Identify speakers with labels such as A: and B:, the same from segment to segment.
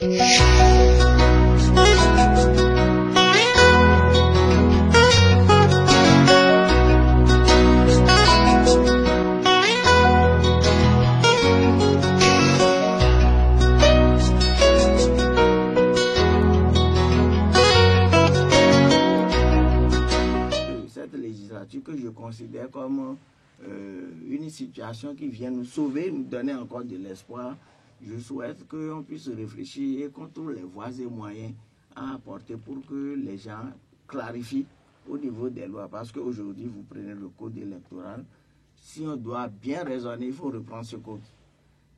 A: Que je considère comme une situation qui vient nous sauver, nous donner encore de l'espoir. Je souhaite qu'on puisse réfléchir et qu'on trouve les voies et moyens à apporter pour que les gens clarifient au niveau des lois. Parce qu'aujourd'hui, vous prenez le code électoral. Si on doit bien raisonner, il faut reprendre ce code.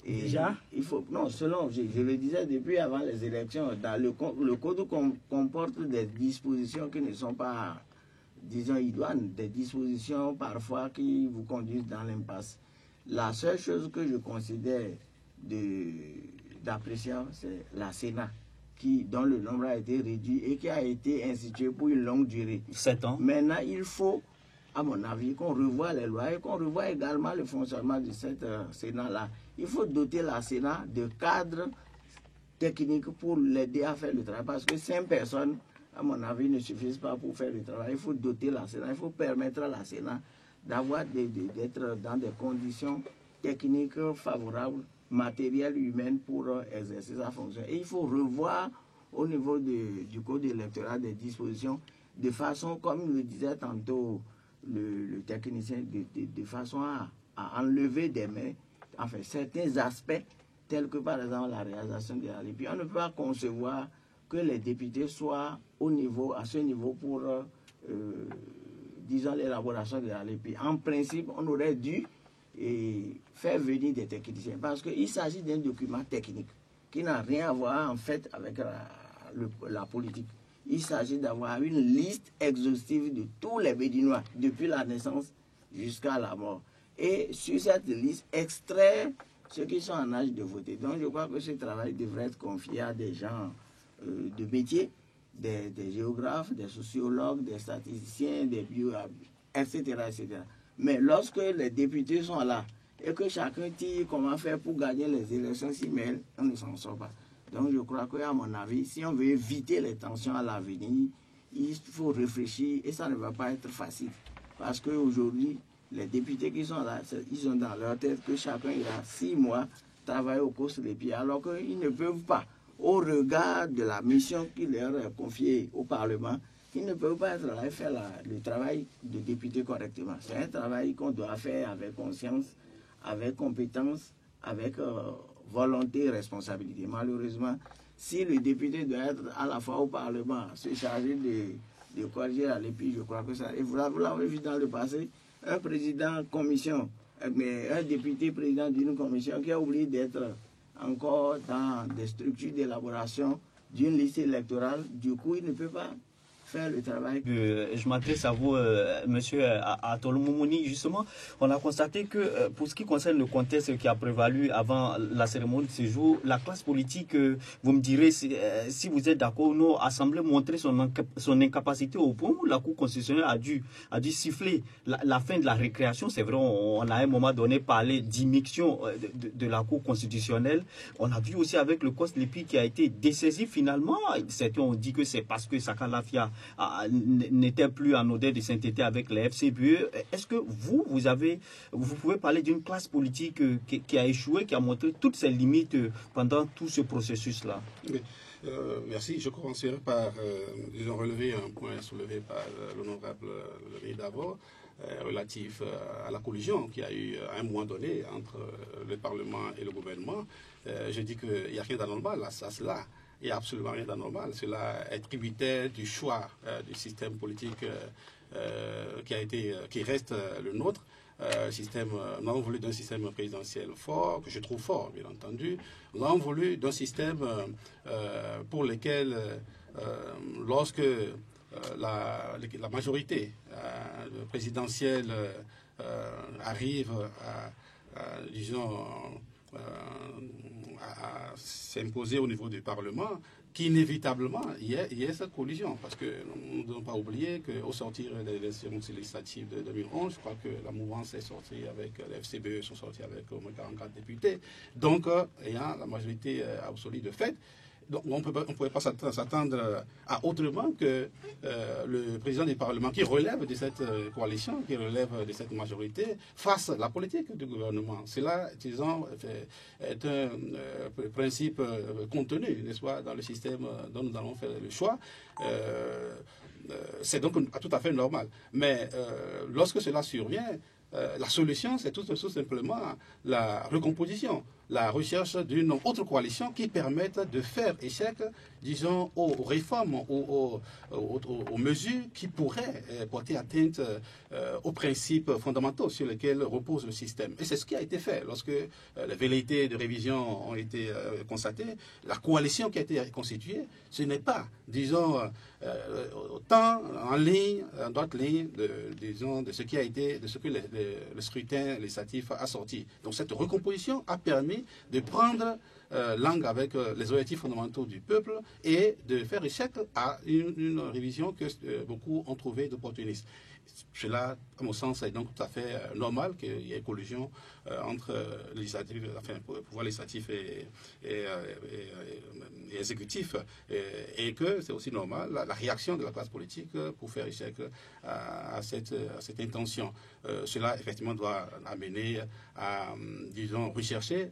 A: Et
B: déjà
A: il faut, non, selon, je le disais depuis avant les élections, dans le code comporte des dispositions qui ne sont pas, disons, idoines, des dispositions parfois qui vous conduisent dans l'impasse. La seule chose que je considère d'apprécier, c'est la Sénat, dont le nombre a été réduit et qui a été institué pour une longue durée.
C: 7 ans.
A: Maintenant, il faut, à mon avis, qu'on revoie les lois et qu'on revoie également le fonctionnement de cette Sénat-là. Il faut doter la Sénat de cadres techniques pour l'aider à faire le travail, parce que 5 personnes, à mon avis, ne suffisent pas pour faire le travail. Il faut doter la Sénat, il faut permettre à la Sénat d'être dans des conditions techniques favorables, matérielles, humaines pour exercer sa fonction. Et il faut revoir au niveau du code électoral des dispositions de façon, comme le disait tantôt le technicien, de façon à enlever des mains, enfin, certains aspects, tels que par exemple la réalisation de la République. On ne peut pas concevoir que les députés soient à ce niveau pour, disons, l'élaboration de la République. En principe, on aurait dû faire venir des techniciens, parce qu'il s'agit d'un document technique qui n'a rien à voir en fait avec la politique. Il s'agit d'avoir une liste exhaustive de tous les Béninois, depuis la naissance jusqu'à la mort. Et sur cette liste, extraire ceux qui sont en âge de voter. Donc je crois que ce travail devrait être confié à des gens de métier, des géographes, des sociologues, des statisticiens, des etc., etc. Mais lorsque les députés sont là et que chacun tire comment faire pour gagner les élections, mais on ne s'en sort pas. Donc je crois qu'à mon avis, si on veut éviter les tensions à l'avenir, il faut réfléchir et ça ne va pas être facile. Parce qu'aujourd'hui, les députés qui sont là, ils ont dans leur tête que chacun ira 6 mois travailler au cours des pieds, alors qu'ils ne peuvent pas, au regard de la mission qui leur est confiée au Parlement, ils ne peuvent pas être là et faire le travail de député correctement. C'est un travail qu'on doit faire avec conscience, avec compétence, avec volonté et responsabilité. Malheureusement, si le député doit être à la fois au Parlement, se charger de corriger la République, je crois que ça... Et vous l'avez vu dans le passé, un président commission, mais un député président d'une commission qui a oublié d'être encore dans des structures d'élaboration d'une liste électorale, du coup, il ne peut pas faire le travail.
C: Je m'adresse à vous, monsieur Atolo Moumouni. Justement, on a constaté que pour ce qui concerne le contexte qui a prévalu avant la cérémonie de ce jour, la classe politique, vous me direz si vous êtes d'accord ou non, a semblé montrer son incapacité au point où la Cour constitutionnelle a dû siffler la fin de la récréation. C'est vrai, on a à un moment donné parlé d'immixtion de la Cour constitutionnelle. On a vu aussi avec le COS-LEPI qui a été dessaisi finalement. Certains ont dit que c'est parce que Sakalafia n'était plus en odeur de sainteté avec les FCBE. Est-ce que vous pouvez parler d'une classe politique qui a échoué, qui a montré toutes ses limites pendant tout ce processus-là?
D: Merci. Je commencerai par relever un point soulevé par l'honorable Louis Davor, relatif à la collusion qu'il y a eu à un moment donné entre le Parlement et le gouvernement. Je dis qu'il n'y a rien d'anormal à cela. Il n'y a absolument rien d'anormal. Cela est tributaire du choix du système politique qui reste le nôtre. Nous avons voulu d'un système présidentiel fort, que je trouve fort, bien entendu. Nous avons voulu d'un système pour lequel, lorsque la majorité présidentielle arrive disons, à s'imposer au niveau du Parlement, qu'inévitablement, il y ait cette collision. Parce que nous ne devons pas oublier qu'au sortir des élections législatives de 2011, je crois que la mouvance est sortie avec, les FCBE sont sortis avec au moins 44 députés. Donc, ayant la majorité absolue de fait, Donc on ne pouvait pas s'attendre à autrement que le président du Parlement, qui relève de cette coalition, qui relève de cette majorité, fasse la politique du gouvernement. Cela, disons, est un principe contenu, n'est-ce pas, dans le système dont nous allons faire le choix. C'est donc tout à fait normal. Mais lorsque cela survient, la solution, c'est tout simplement la recomposition, la recherche d'une autre coalition qui permette de faire échec, disons, aux réformes, aux mesures qui pourraient porter atteinte aux principes fondamentaux sur lesquels repose le système. Et c'est ce qui a été fait. Lorsque les velléités de révision ont été constatées, la coalition qui a été constituée, ce n'est pas, disons, autant en ligne, en droite ligne, de ce qui a été, de ce que le scrutin législatif a sorti. Donc cette recomposition a permis de prendre langue avec les objectifs fondamentaux du peuple et de faire échec à une révision que beaucoup ont trouvé d'opportuniste. Cela, à mon sens, est donc tout à fait normal qu'il y ait collusion entre pouvoir législatif et exécutif, et que c'est aussi normal la réaction de la classe politique pour faire échec à cette intention. Cela, effectivement, doit amener à, disons, rechercher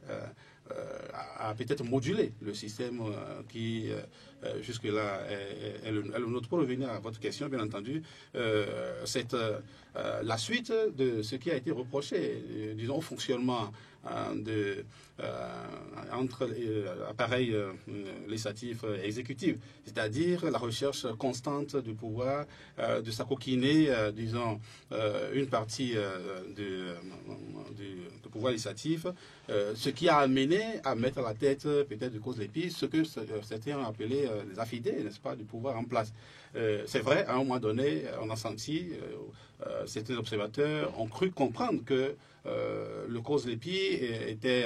D: à peut-être moduler le système qui, jusque-là, est le nôtre. Pour revenir à votre question, bien entendu, c'est la suite de ce qui a été reproché, disons, au fonctionnement entre appareils législatifs et exécutifs, c'est-à-dire la recherche constante du pouvoir, de s'acoquiner, disons, une partie du pouvoir législatif, ce qui a amené à mettre à la tête, peut-être de cause d'épices, ce que certains ont appelé les affidés, n'est-ce pas, du pouvoir en place. C'est vrai, à un moment donné, on a senti, certains observateurs ont cru comprendre que le cause d'épi était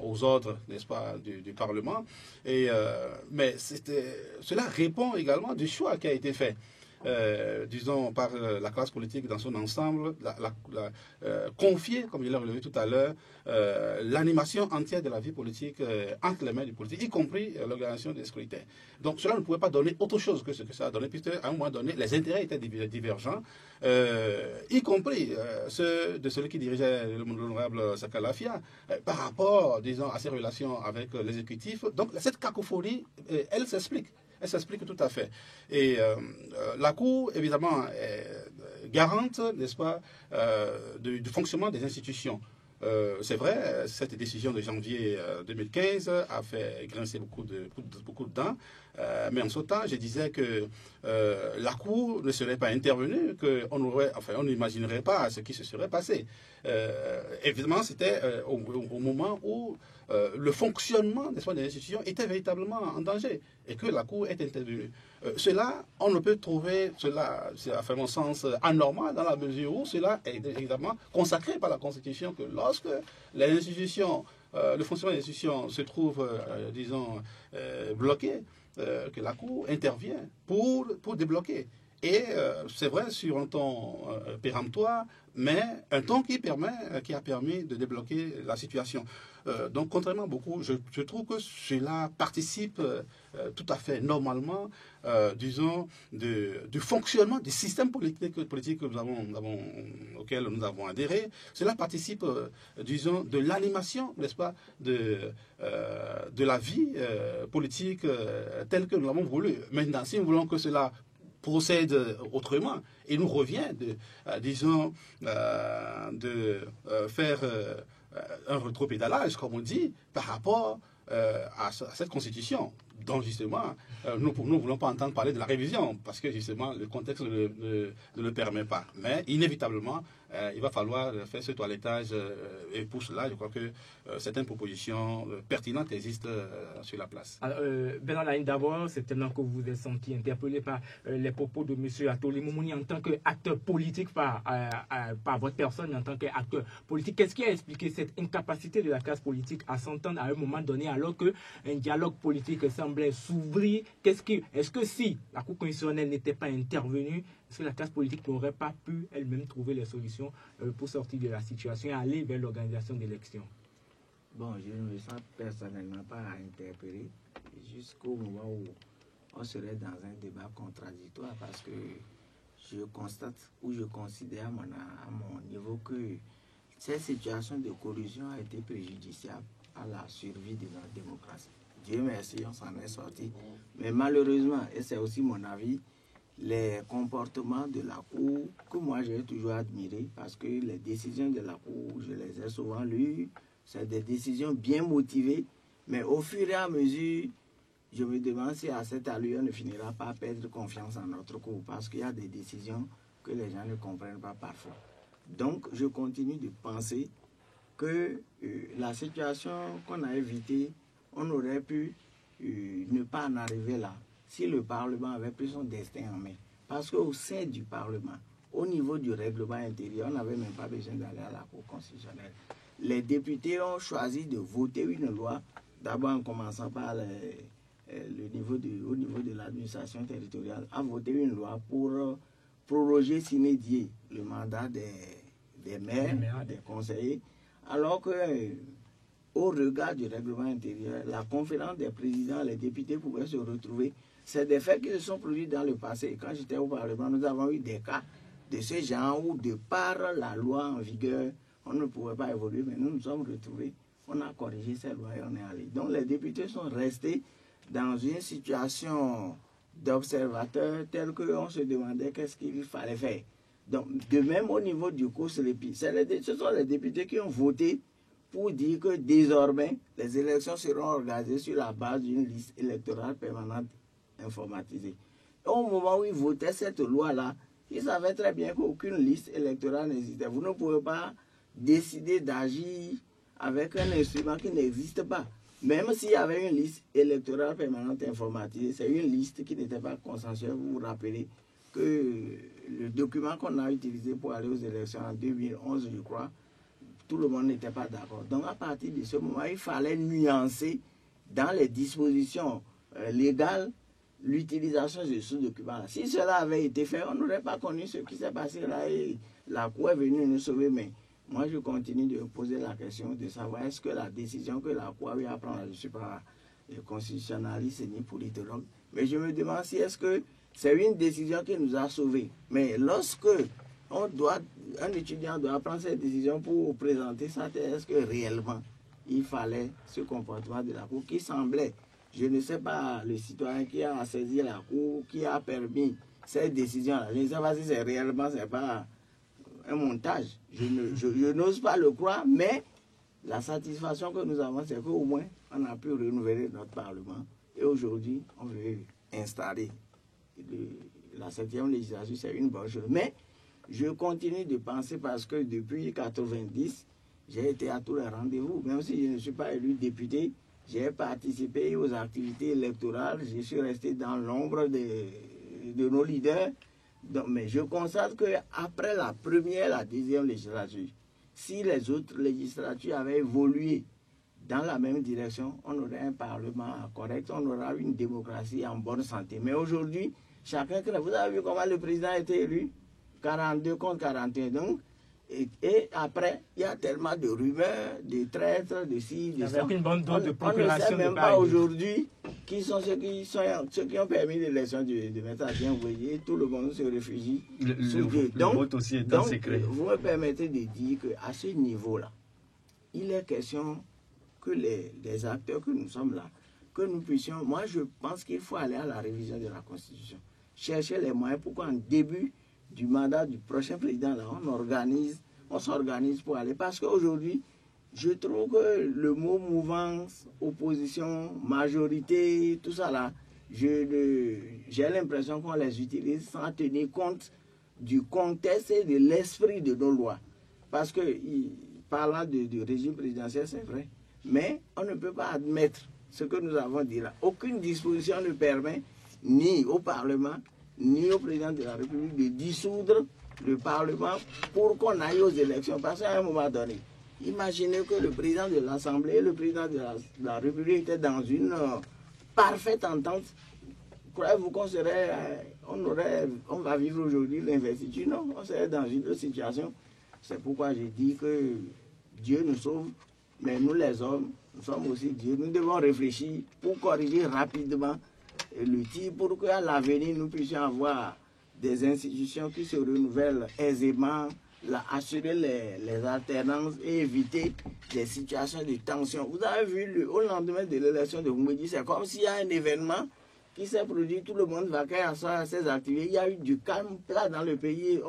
D: aux ordres, n'est-ce pas, du Parlement. Mais cela répond également du choix qui a été fait. Disons, par la classe politique dans son ensemble, confier, comme je l'ai relevé tout à l'heure, l'animation entière de la vie politique entre les mains du politique, y compris l'organisation des scrutins. Donc cela ne pouvait pas donner autre chose que ce que ça a donné, puisque à un moment donné, les intérêts étaient divergents, y compris ceux de celui qui dirigeait l'honorable Sakalafia, par rapport, disons, à ses relations avec l'exécutif. Donc cette cacophonie, elle s'explique. Elle s'explique tout à fait. Et la Cour, évidemment, est garante, n'est-ce pas, du fonctionnement des institutions. C'est vrai, cette décision de janvier 2015 a fait grincer beaucoup de dents, mais en ce temps, je disais que la Cour ne serait pas intervenue, qu'on n'imaginerait pas ce qui se serait passé. Évidemment, c'était au moment où le fonctionnement des institutions était véritablement en danger et que la Cour est intervenue. Cela, on ne peut trouver cela, à mon sens, anormal dans la mesure où cela est évidemment consacré par la Constitution, que lorsque les institutions, le fonctionnement des institutions se trouve, disons, bloqué, que la Cour intervient pour débloquer. Et c'est vrai, sur un ton péremptoire, mais un ton qui a permis de débloquer la situation. Donc, contrairement à beaucoup, je trouve que cela participe tout à fait normalement, disons, du fonctionnement du système politique auquel nous avons adhéré. Cela participe, disons, de l'animation, n'est-ce pas, de la vie politique telle que nous l'avons voulu. Maintenant, si nous voulons que cela procède autrement, il nous revient disons, de faire un rétropédalage, comme on dit, par rapport à cette constitution, dont justement nous ne voulons pas entendre parler de la révision, parce que justement le contexte ne le permet pas. Mais inévitablement, il va falloir faire ce toilettage, et pour cela, je crois que certaines propositions pertinentes existent sur la place.
B: Bernard Lahine, d'abord, c'est tellement que vous vous êtes senti interpellé par les propos de M. Atoli Moumouni en tant qu'acteur politique, par votre personne en tant qu'acteur politique. Qu'est-ce qui a expliqué cette incapacité de la classe politique à s'entendre à un moment donné, alors qu'un dialogue politique semblait s'ouvrir? Est-ce que si la Cour constitutionnelle n'était pas intervenue, est-ce que la classe politique n'aurait pas pu elle-même trouver les solutions pour sortir de la situation et aller vers l'organisation d'élections?
A: Bon, je ne me sens personnellement pas interpellé jusqu'au moment où on serait dans un débat contradictoire parce que je constate ou je considère à mon niveau que cette situation de corruption a été préjudiciable à la survie de notre démocratie. Dieu merci, on s'en est sorti. Mais malheureusement, et c'est aussi mon avis, les comportements de la Cour, que moi j'ai toujours admiré, parce que les décisions de la Cour, je les ai souvent lues, c'est des décisions bien motivées, mais au fur et à mesure, je me demande si à cette allure, on ne finira pas perdre confiance en notre Cour, parce qu'il y a des décisions que les gens ne comprennent pas parfois. Donc, je continue de penser que la situation qu'on a évitée, on aurait pu ne pas en arriver là si le Parlement avait pris son destin en main. Parce qu'au sein du Parlement, au niveau du règlement intérieur, on n'avait même pas besoin d'aller à la Cour constitutionnelle. Les députés ont choisi de voter une loi, d'abord en commençant par au niveau de l'administration territoriale, a voté une loi pour proroger sine die le mandat des maires, des conseillers, alors que au regard du règlement intérieur, la conférence des présidents, les députés pouvaient se retrouver. C'est des faits qui se sont produits dans le passé. Quand j'étais au Parlement, nous avons eu des cas de ce genre où, de par la loi en vigueur, on ne pouvait pas évoluer, mais nous nous sommes retrouvés. On a corrigé ces lois et on est allé. Donc les députés sont restés dans une situation d'observateur telle qu'on se demandait qu'est-ce qu'il fallait faire. Donc, de même au niveau du COSREPI, ce sont les députés qui ont voté pour dire que désormais, les élections seront organisées sur la base d'une liste électorale permanente informatisée. Au moment où ils votaient cette loi-là, ils savaient très bien qu'aucune liste électorale n'existait. Vous ne pouvez pas décider d'agir avec un instrument qui n'existe pas. Même s'il y avait une liste électorale permanente informatisée, c'est une liste qui n'était pas consensuelle. Vous vous rappelez que le document qu'on a utilisé pour aller aux élections en 2011, je crois, tout le monde n'était pas d'accord. Donc à partir de ce moment, il fallait nuancer dans les dispositions légales l'utilisation de ce document. Si cela avait été fait, on n'aurait pas connu ce qui s'est passé là et la Cour est venue nous sauver. Mais moi, je continue de poser la question de savoir est-ce que la décision que la Cour a eu à prendre, je ne suis pas constitutionnaliste ni politologue, mais je me demande si est-ce que c'est une décision qui nous a sauvés. Mais lorsque un étudiant doit prendre cette décision pour présenter sa thèse, est-ce que réellement il fallait ce comportement de la Cour qui semblait, je ne sais pas, le citoyen qui a saisi la Cour, qui a permis cette décision-là. Je ne sais pas si c'est réellement, c'est pas un montage. Je n'ose pas le croire, mais la satisfaction que nous avons, c'est qu'au moins, on a pu renouveler notre Parlement. Et aujourd'hui, on veut installer la 7e législature, c'est une bonne chose. Mais je continue de penser parce que depuis 1990, j'ai été à tous les rendez-vous. Même si je ne suis pas élu député, j'ai participé aux activités électorales. Je suis resté dans l'ombre de nos leaders. Donc, mais je constate qu'après la première et la deuxième législature, si les autres législatures avaient évolué dans la même direction, on aurait un Parlement correct, on aura une démocratie en bonne santé. Mais aujourd'hui, chacun crée. Vous avez vu comment le président a été élu? 42 contre 41. Donc, et après, il y a tellement de rumeurs, de traîtres, de ci, de ça.
B: Avec une bonne dose de procuration.
A: On ne sait même pas aujourd'hui qui sont ceux qui ont permis l'élection de M. Adrien Bouédié. Tout le monde se réfugie.
C: Le vote aussi est en secret.
A: Vous me permettez de dire qu'à ce niveau-là, il est question que les acteurs que nous sommes là, que nous puissions... Moi, je pense qu'il faut aller à la révision de la Constitution. Chercher les moyens pour qu'en début du mandat du prochain président, là, on s'organise pour aller. Parce qu'aujourd'hui, je trouve que le mot mouvance, opposition, majorité, tout ça là, j'ai l'impression qu'on les utilise sans tenir compte du contexte et de l'esprit de nos lois. Parce que, parlant de régime présidentiel, c'est vrai, mais on ne peut pas admettre ce que nous avons dit là. Aucune disposition ne permet ni au Parlement, ni au président de la République de dissoudre le Parlement pour qu'on aille aux élections. Parce qu'à un moment donné, imaginez que le président de l'Assemblée et le président de la République étaient dans une parfaite entente. Croyez-vous qu'on on va vivre aujourd'hui l'investiture? Non, on serait dans une autre situation. C'est pourquoi j'ai dit que Dieu nous sauve. Mais nous les hommes, nous sommes aussi Dieu. Nous devons réfléchir pour corriger rapidement le tir pour qu'à l'avenir nous puissions avoir des institutions qui se renouvellent aisément, assurer les alternances et éviter des situations de tension. Vous avez vu, au lendemain de l'élection de Oumbédi, c'est comme s'il y a un événement qui s'est produit, tout le monde va à ses activités. Il y a eu du calme plat dans le pays.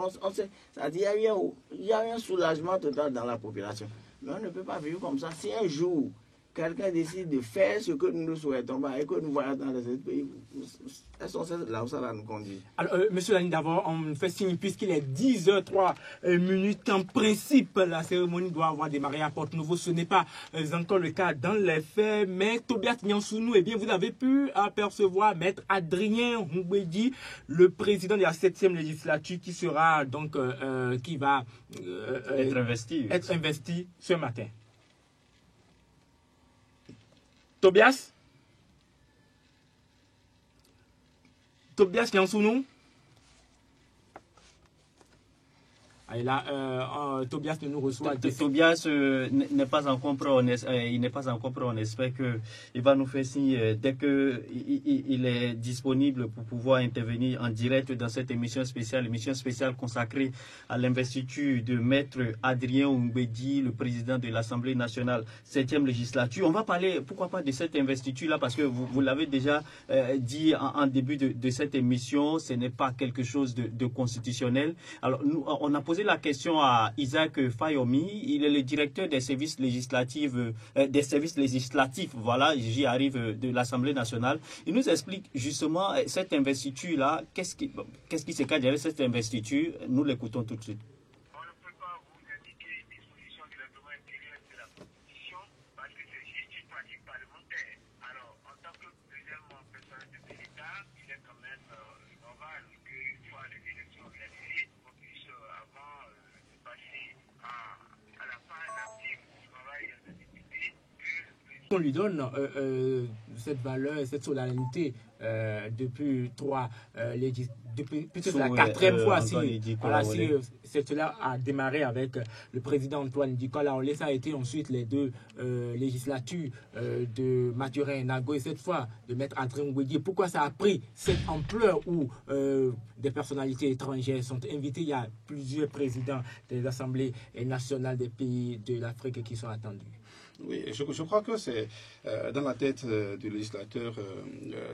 A: C'est-à-dire il y a eu un soulagement total dans la population. Mais on ne peut pas vivre comme ça. Si un jour, quelqu'un décide de faire ce que nous ne souhaitons pas et que nous voyons dans les autres pays, là où ça va nous conduire.
B: Alors, Monsieur Lani, d'abord, on me fait signe, puisqu'il est 10h03 minutes. En principe, la cérémonie doit avoir démarré à Porte-Nouveau. Ce n'est pas encore le cas dans les faits. Mais Tobias Nyansounou, eh bien, vous avez pu apercevoir Maître Adrien Oumbédi, le président de la 7e législature, qui sera donc, qui va
C: être investi
B: ce matin. Tobias Nyansounou. Et là, Tobias ne nous reçoit.
C: Tobias n'est pas encore prêt. Il n'est pas encore prêt. On espère qu'il va nous faire signe dès qu'il est disponible pour pouvoir intervenir en direct dans cette émission spéciale consacrée à l'investiture de Maître Adrien Oumbédi, le président de l'Assemblée nationale 7e législature. On va parler, pourquoi pas, de cette investiture-là, parce que vous l'avez déjà dit en début de cette émission, ce n'est pas quelque chose de constitutionnel. Alors, nous, on a posé la question à Isaac Fayomi, il est le directeur des services législatifs, voilà, j'y arrive, de l'Assemblée nationale. Il nous explique justement cette investiture-là, qu'est-ce qui se cache derrière cette investiture. Nous l'écoutons tout de suite.
E: On ne peut pas vous indiquer une disposition du règlement intérieur de la Constitution parce que c'est juste une pratique parlementaire. Alors, en tant que deuxième personnalité de l'État, il est quand même normal qu'une fois les élections organisées, on puisse, avant de passer à la phase active du travail des députés,
B: on lui donne cette valeur, cette solennité depuis c'est la 4e fois. Cela a démarré avec le président Antoine Dikola. Ça a été ensuite les deux législatures de Mathurin Nago et cette fois de Maître Adrien Oumbédi. Pourquoi ça a pris cette ampleur où des personnalités étrangères sont invitées? Il y a plusieurs présidents des assemblées nationales des pays de l'Afrique qui sont attendus.
D: Oui, je crois que c'est dans la tête du législateur,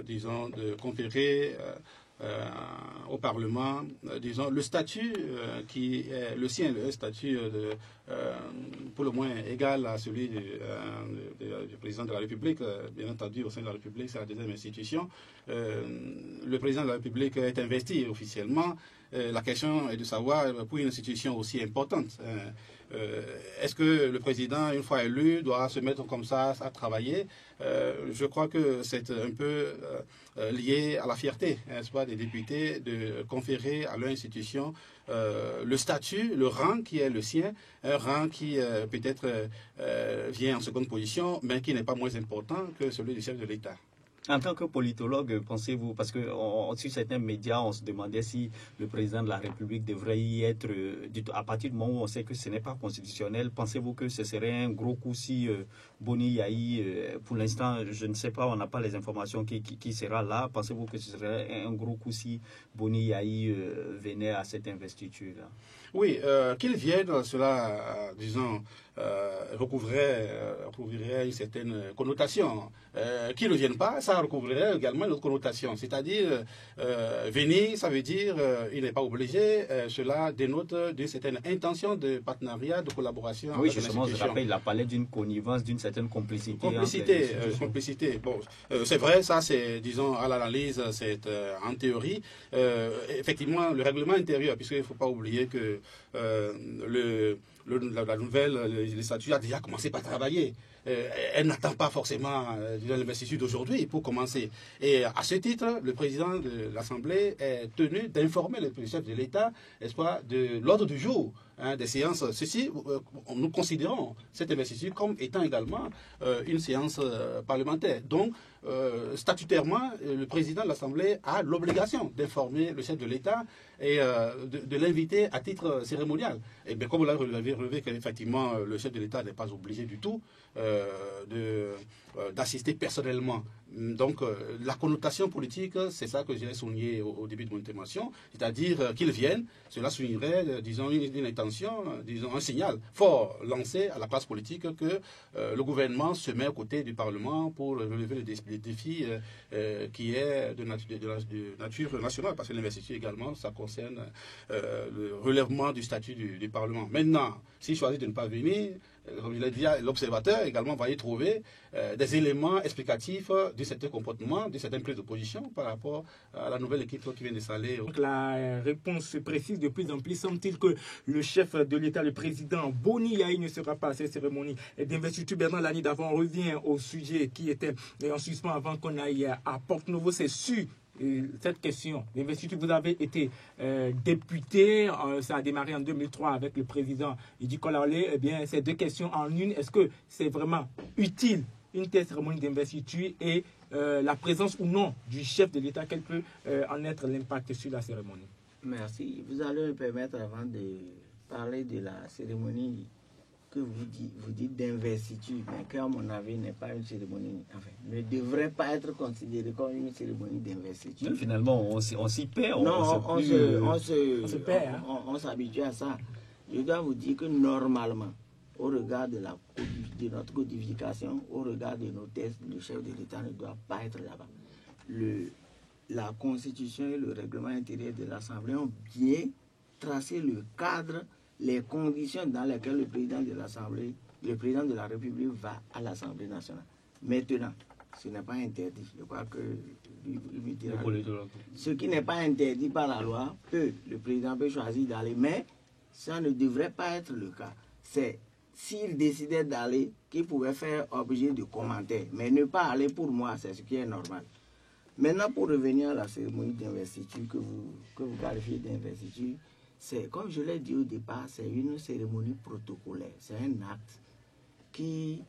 D: disons, de conférer au Parlement, disons, le statut qui est le sien, le statut pour le moins égal à celui du président de la République. Bien entendu, au sein de la République, c'est la deuxième institution. Le président de la République est investi officiellement. La question est de savoir, pour une institution aussi importante, est-ce que le président, une fois élu, doit se mettre comme ça à travailler? Je crois que c'est un peu lié à la fierté, n'est-ce pas, des députés de conférer à leur institution le statut, le rang qui est le sien, un rang qui peut-être vient en seconde position, mais qui n'est pas moins important que celui du chef de l'État.
C: En tant que politologue, pensez-vous, parce que sur certains médias, on se demandait si le président de la République devrait y être, à partir du moment où on sait que ce n'est pas constitutionnel, pensez-vous que ce serait un gros coup si Boni Yahi, pour l'instant, je ne sais pas, on n'a pas les informations qui sera là, pensez-vous que ce serait un gros coup si Boni Yahi venait à cette investiture-là?
D: Oui, qu'il vienne, cela, disons, recouvrerait une certaine connotation. Qu'il ne vienne pas, ça recouvrerait également une autre connotation. C'est-à-dire, venir, ça veut dire, il n'est pas obligé, cela dénote d'une certaine intention de partenariat, de collaboration.
C: Oui, justement, je rappelle, il a parlé d'une connivence, d'une certaine complicité.
D: Complicité. Bon, c'est vrai, ça, c'est, disons, à l'analyse, c'est en théorie. Effectivement, le règlement intérieur, puisqu'il ne faut pas oublier que la nouvelle législature a déjà commencé par travailler. Elle n'attend pas forcément l'investiture d'aujourd'hui pour commencer. Et à ce titre, le président de l'Assemblée est tenu d'informer le chef de l'État, n'est-ce pas, de l'ordre du jour des séances. Ceci, nous considérons cette investiture comme étant également une séance parlementaire. Donc, statutairement, le président de l'Assemblée a l'obligation d'informer le chef de l'État et de l'inviter à titre cérémonial. Et bien, comme vous l'avez relevé qu'effectivement, le chef de l'État n'est pas obligé du tout d'assister personnellement. Donc, la connotation politique, c'est ça que j'ai souligné au début de mon intervention, c'est-à-dire qu'ils viennent, cela soulignerait, disons, une intention, disons, un signal fort lancé à la classe politique que le gouvernement se met aux côtés du Parlement pour relever le défi qui est de nature nationale, parce que l'investiture également, ça concerne le relèvement du statut du Parlement. Maintenant, s'il choisit de ne pas venir, comme je l'ai dit, l'observateur également va y trouver des éléments explicatifs de certains comportements, de certaines prises de position par rapport à la nouvelle équipe qui vient de s'installer.
B: Donc la réponse se précise de plus en plus. Semble-t-il que le chef de l'État, le président Boni Yahi, ne sera pas à cette cérémonie d'investiture. Bernard Lani d'avant, on revient au sujet qui était en suspens avant qu'on aille à Porte-Novo. C'est sûr. Cette question d'investiture, vous avez été député, ça a démarré en 2003 avec le président Idi Kolalé. Eh bien, ces deux questions en une, est-ce que c'est vraiment utile une telle cérémonie d'investiture et la présence ou non du chef de l'État, quel peut en être l'impact sur la cérémonie?
A: Merci. Vous allez me permettre, avant de parler de la cérémonie que vous dites d'investiture, mais qui, à mon avis, n'est pas une cérémonie, enfin, ne devrait pas être considérée comme une cérémonie d'investiture.
C: Finalement, on s'y perd.
A: On s'habitue à ça. Je dois vous dire que normalement, au regard de notre codification, au regard de nos textes, le chef de l'État ne doit pas être là-bas. La Constitution et le règlement intérieur de l'Assemblée ont bien tracé le cadre, les conditions dans lesquelles le président de l'Assemblée, le président de la République va à l'Assemblée nationale. Maintenant, ce n'est pas interdit. Je crois que ce qui n'est pas interdit par la loi, le président peut choisir d'aller, mais ça ne devrait pas être le cas. C'est s'il décidait d'aller, qu'il pouvait faire objet de commentaires, mais ne pas aller pour moi, c'est ce qui est normal. Maintenant, pour revenir à la cérémonie d'investiture que vous qualifiez d'investiture, c'est, comme je l'ai dit au départ, c'est une cérémonie protocolaire. C'est un acte qui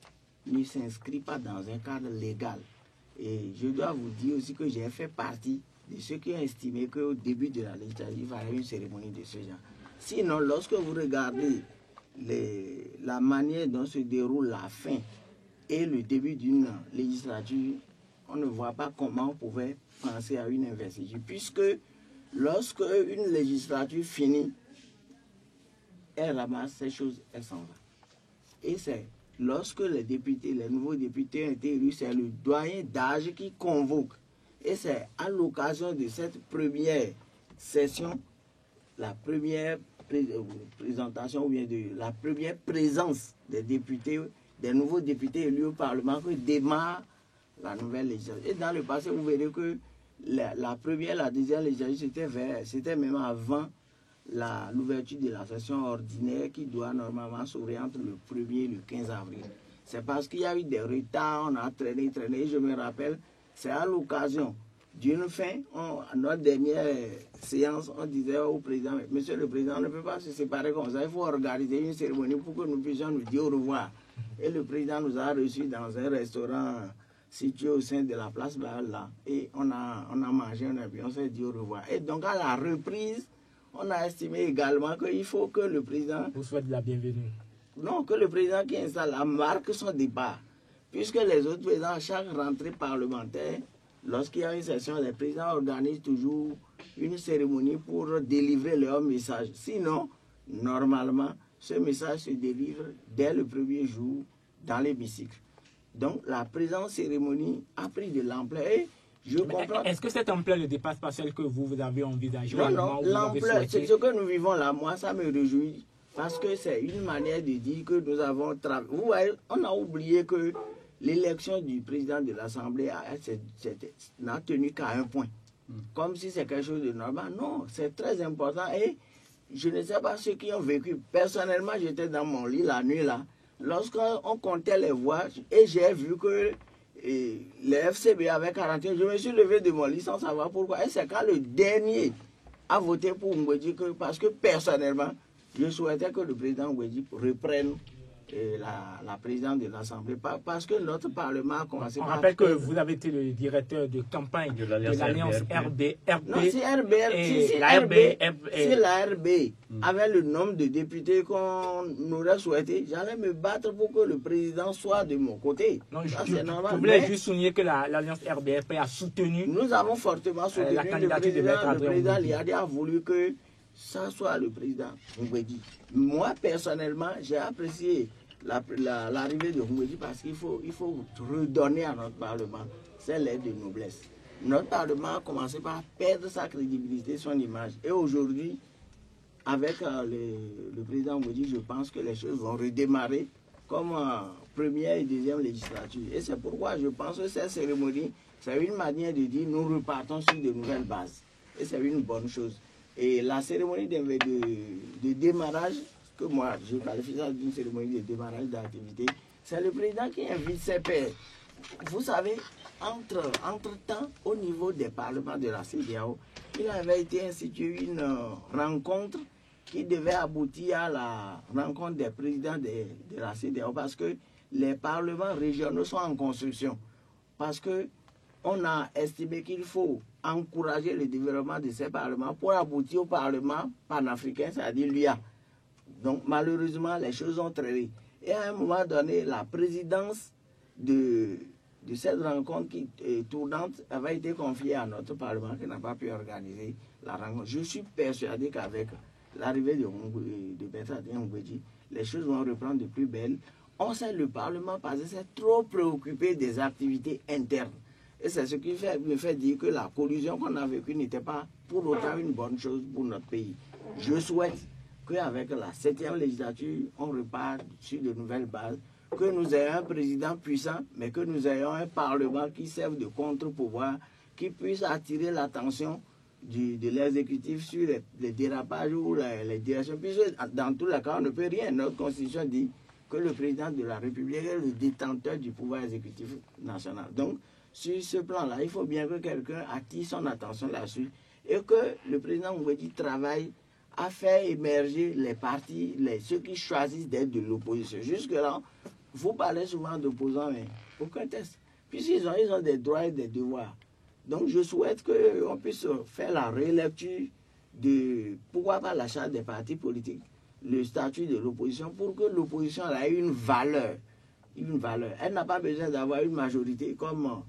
A: ne s'inscrit pas dans un cadre légal. Et je dois vous dire aussi que j'ai fait partie de ceux qui ont estimé qu'au début de la législature, il fallait une cérémonie de ce genre. Sinon, lorsque vous regardez la manière dont se déroule la fin et le début d'une législature, on ne voit pas comment on pouvait penser à une investiture, puisque lorsque une législature finit, elle ramasse ces choses, elle s'en va. Et c'est lorsque les nouveaux députés ont été élus, c'est le doyen d'âge qui convoque. Et c'est à l'occasion de cette première session, la première présentation ou bien de la première présence des députés, des nouveaux députés élus au Parlement que démarre la nouvelle législature. Et dans le passé, vous verrez que la première, la deuxième législature, c'était même avant l'ouverture de la session ordinaire qui doit normalement s'ouvrir entre le 1er et le 15 avril. C'est parce qu'il y a eu des retards, on a traîné. Je me rappelle, c'est à l'occasion d'une fin, à notre dernière séance, on disait au président, monsieur le président, on ne peut pas se séparer comme ça, il faut organiser une cérémonie pour que nous puissions nous dire au revoir. Et le président nous a reçus dans un restaurant situé au sein de la place là, et on a mangé, on s'est dit au revoir. Et donc à la reprise, on a estimé également qu'il faut que le président...
B: Vous souhaitez la bienvenue.
A: Non, que le président qui installe la marque son départ. Puisque les autres présidents, à chaque rentrée parlementaire, lorsqu'il y a une session, les présidents organisent toujours une cérémonie pour délivrer leur message. Sinon, normalement, ce message se délivre dès le premier jour dans l'hémicycle. Donc, la présence cérémonie a pris de l'ampleur. Je comprends.
B: Est-ce que cette ampleur ne dépasse pas celle que vous avez envisagée?
A: Non, l'ampleur, c'est ce que nous vivons là. Moi, ça me réjouit. Parce que c'est une manière de dire que nous avons travaillé. Vous voyez, on a oublié que l'élection du président de l'Assemblée n'a tenu qu'à un point. Comme si c'est quelque chose de normal. Non, c'est très important. Et je ne sais pas ceux qui ont vécu. Personnellement, j'étais dans mon lit la nuit là. Lorsqu'on comptait les voix, et j'ai vu que les FCB avaient 41, je me suis levé de mon lit sans savoir pourquoi. Et c'est quand le dernier a voté pour Mbodji, parce que personnellement, je souhaitais que le président Ngouedji reprenne la présidence de l'Assemblée, parce que notre Parlement a commencé
B: On
A: par...
B: rappelle que vous avez été le directeur de campagne de l'Alliance RB.
A: Non, si la RB avait le nombre de députés qu'on aurait souhaité, j'allais me battre pour que le président soit de mon côté.
B: Non,
A: c'est normal.
B: Je voulais juste souligner que l'Alliance RBRP a soutenu...
A: Nous avons fortement soutenu
B: la candidature de Maître Adrien
A: le président Liadi a voulu que ça soit le président Ngouedji. Moi, personnellement, j'ai apprécié l'arrivée de Ngouedji parce qu'il faut redonner à notre Parlement ses lettres de noblesse. Notre Parlement a commencé par perdre sa crédibilité, son image. Et aujourd'hui, avec le président Ngouedji, je pense que les choses vont redémarrer comme première et deuxième législature. Et c'est pourquoi je pense que cette cérémonie, c'est une manière de dire nous repartons sur de nouvelles bases. Et c'est une bonne chose. Et la cérémonie de démarrage, que moi je qualifie ça d'une cérémonie de démarrage d'activité, c'est le président qui invite ses pairs. Vous savez, entre-temps, au niveau des parlements de la CEDEAO, il avait été institué une rencontre qui devait aboutir à la rencontre des présidents de la CEDEAO, parce que les parlements régionaux sont en construction. Parce qu'on a estimé qu'il faut encourager le développement de ces parlements pour aboutir au Parlement panafricain, c'est-à-dire l'UA. Donc malheureusement, les choses ont traîné. Et à un moment donné, la présidence de cette rencontre qui est tournante avait été confiée à notre Parlement qui n'a pas pu organiser la rencontre. Je suis persuadé qu'avec l'arrivée de Maître Adrien Ngouedji, les choses vont reprendre de plus belle. On sait le Parlement parce que c'est trop préoccupé des activités internes. Et c'est ce qui me fait dire que la collusion qu'on a vécue n'était pas pour autant une bonne chose pour notre pays. Je souhaite qu'avec la 7e législature, on repart sur de nouvelles bases, que nous ayons un président puissant, mais que nous ayons un Parlement qui serve de contre-pouvoir, qui puisse attirer l'attention de l'exécutif sur les dérapages ou les directions. Puisque dans tous les cas, on ne peut rien. Notre Constitution dit que le président de la République est le détenteur du pouvoir exécutif national. Donc, sur ce plan-là, il faut bien que quelqu'un attire son attention là-dessus et que le président Ngouedji travaille à faire émerger les partis, ceux qui choisissent d'être de l'opposition. Jusque-là, vous parlez souvent d'opposants, mais aucun test. Puisqu'ils ont des droits et des devoirs. Donc, je souhaite qu'on puisse faire la relecture de, pourquoi pas la charte des partis politiques, le statut de l'opposition, pour que l'opposition ait une valeur. Une valeur. Elle n'a pas besoin d'avoir une majorité comme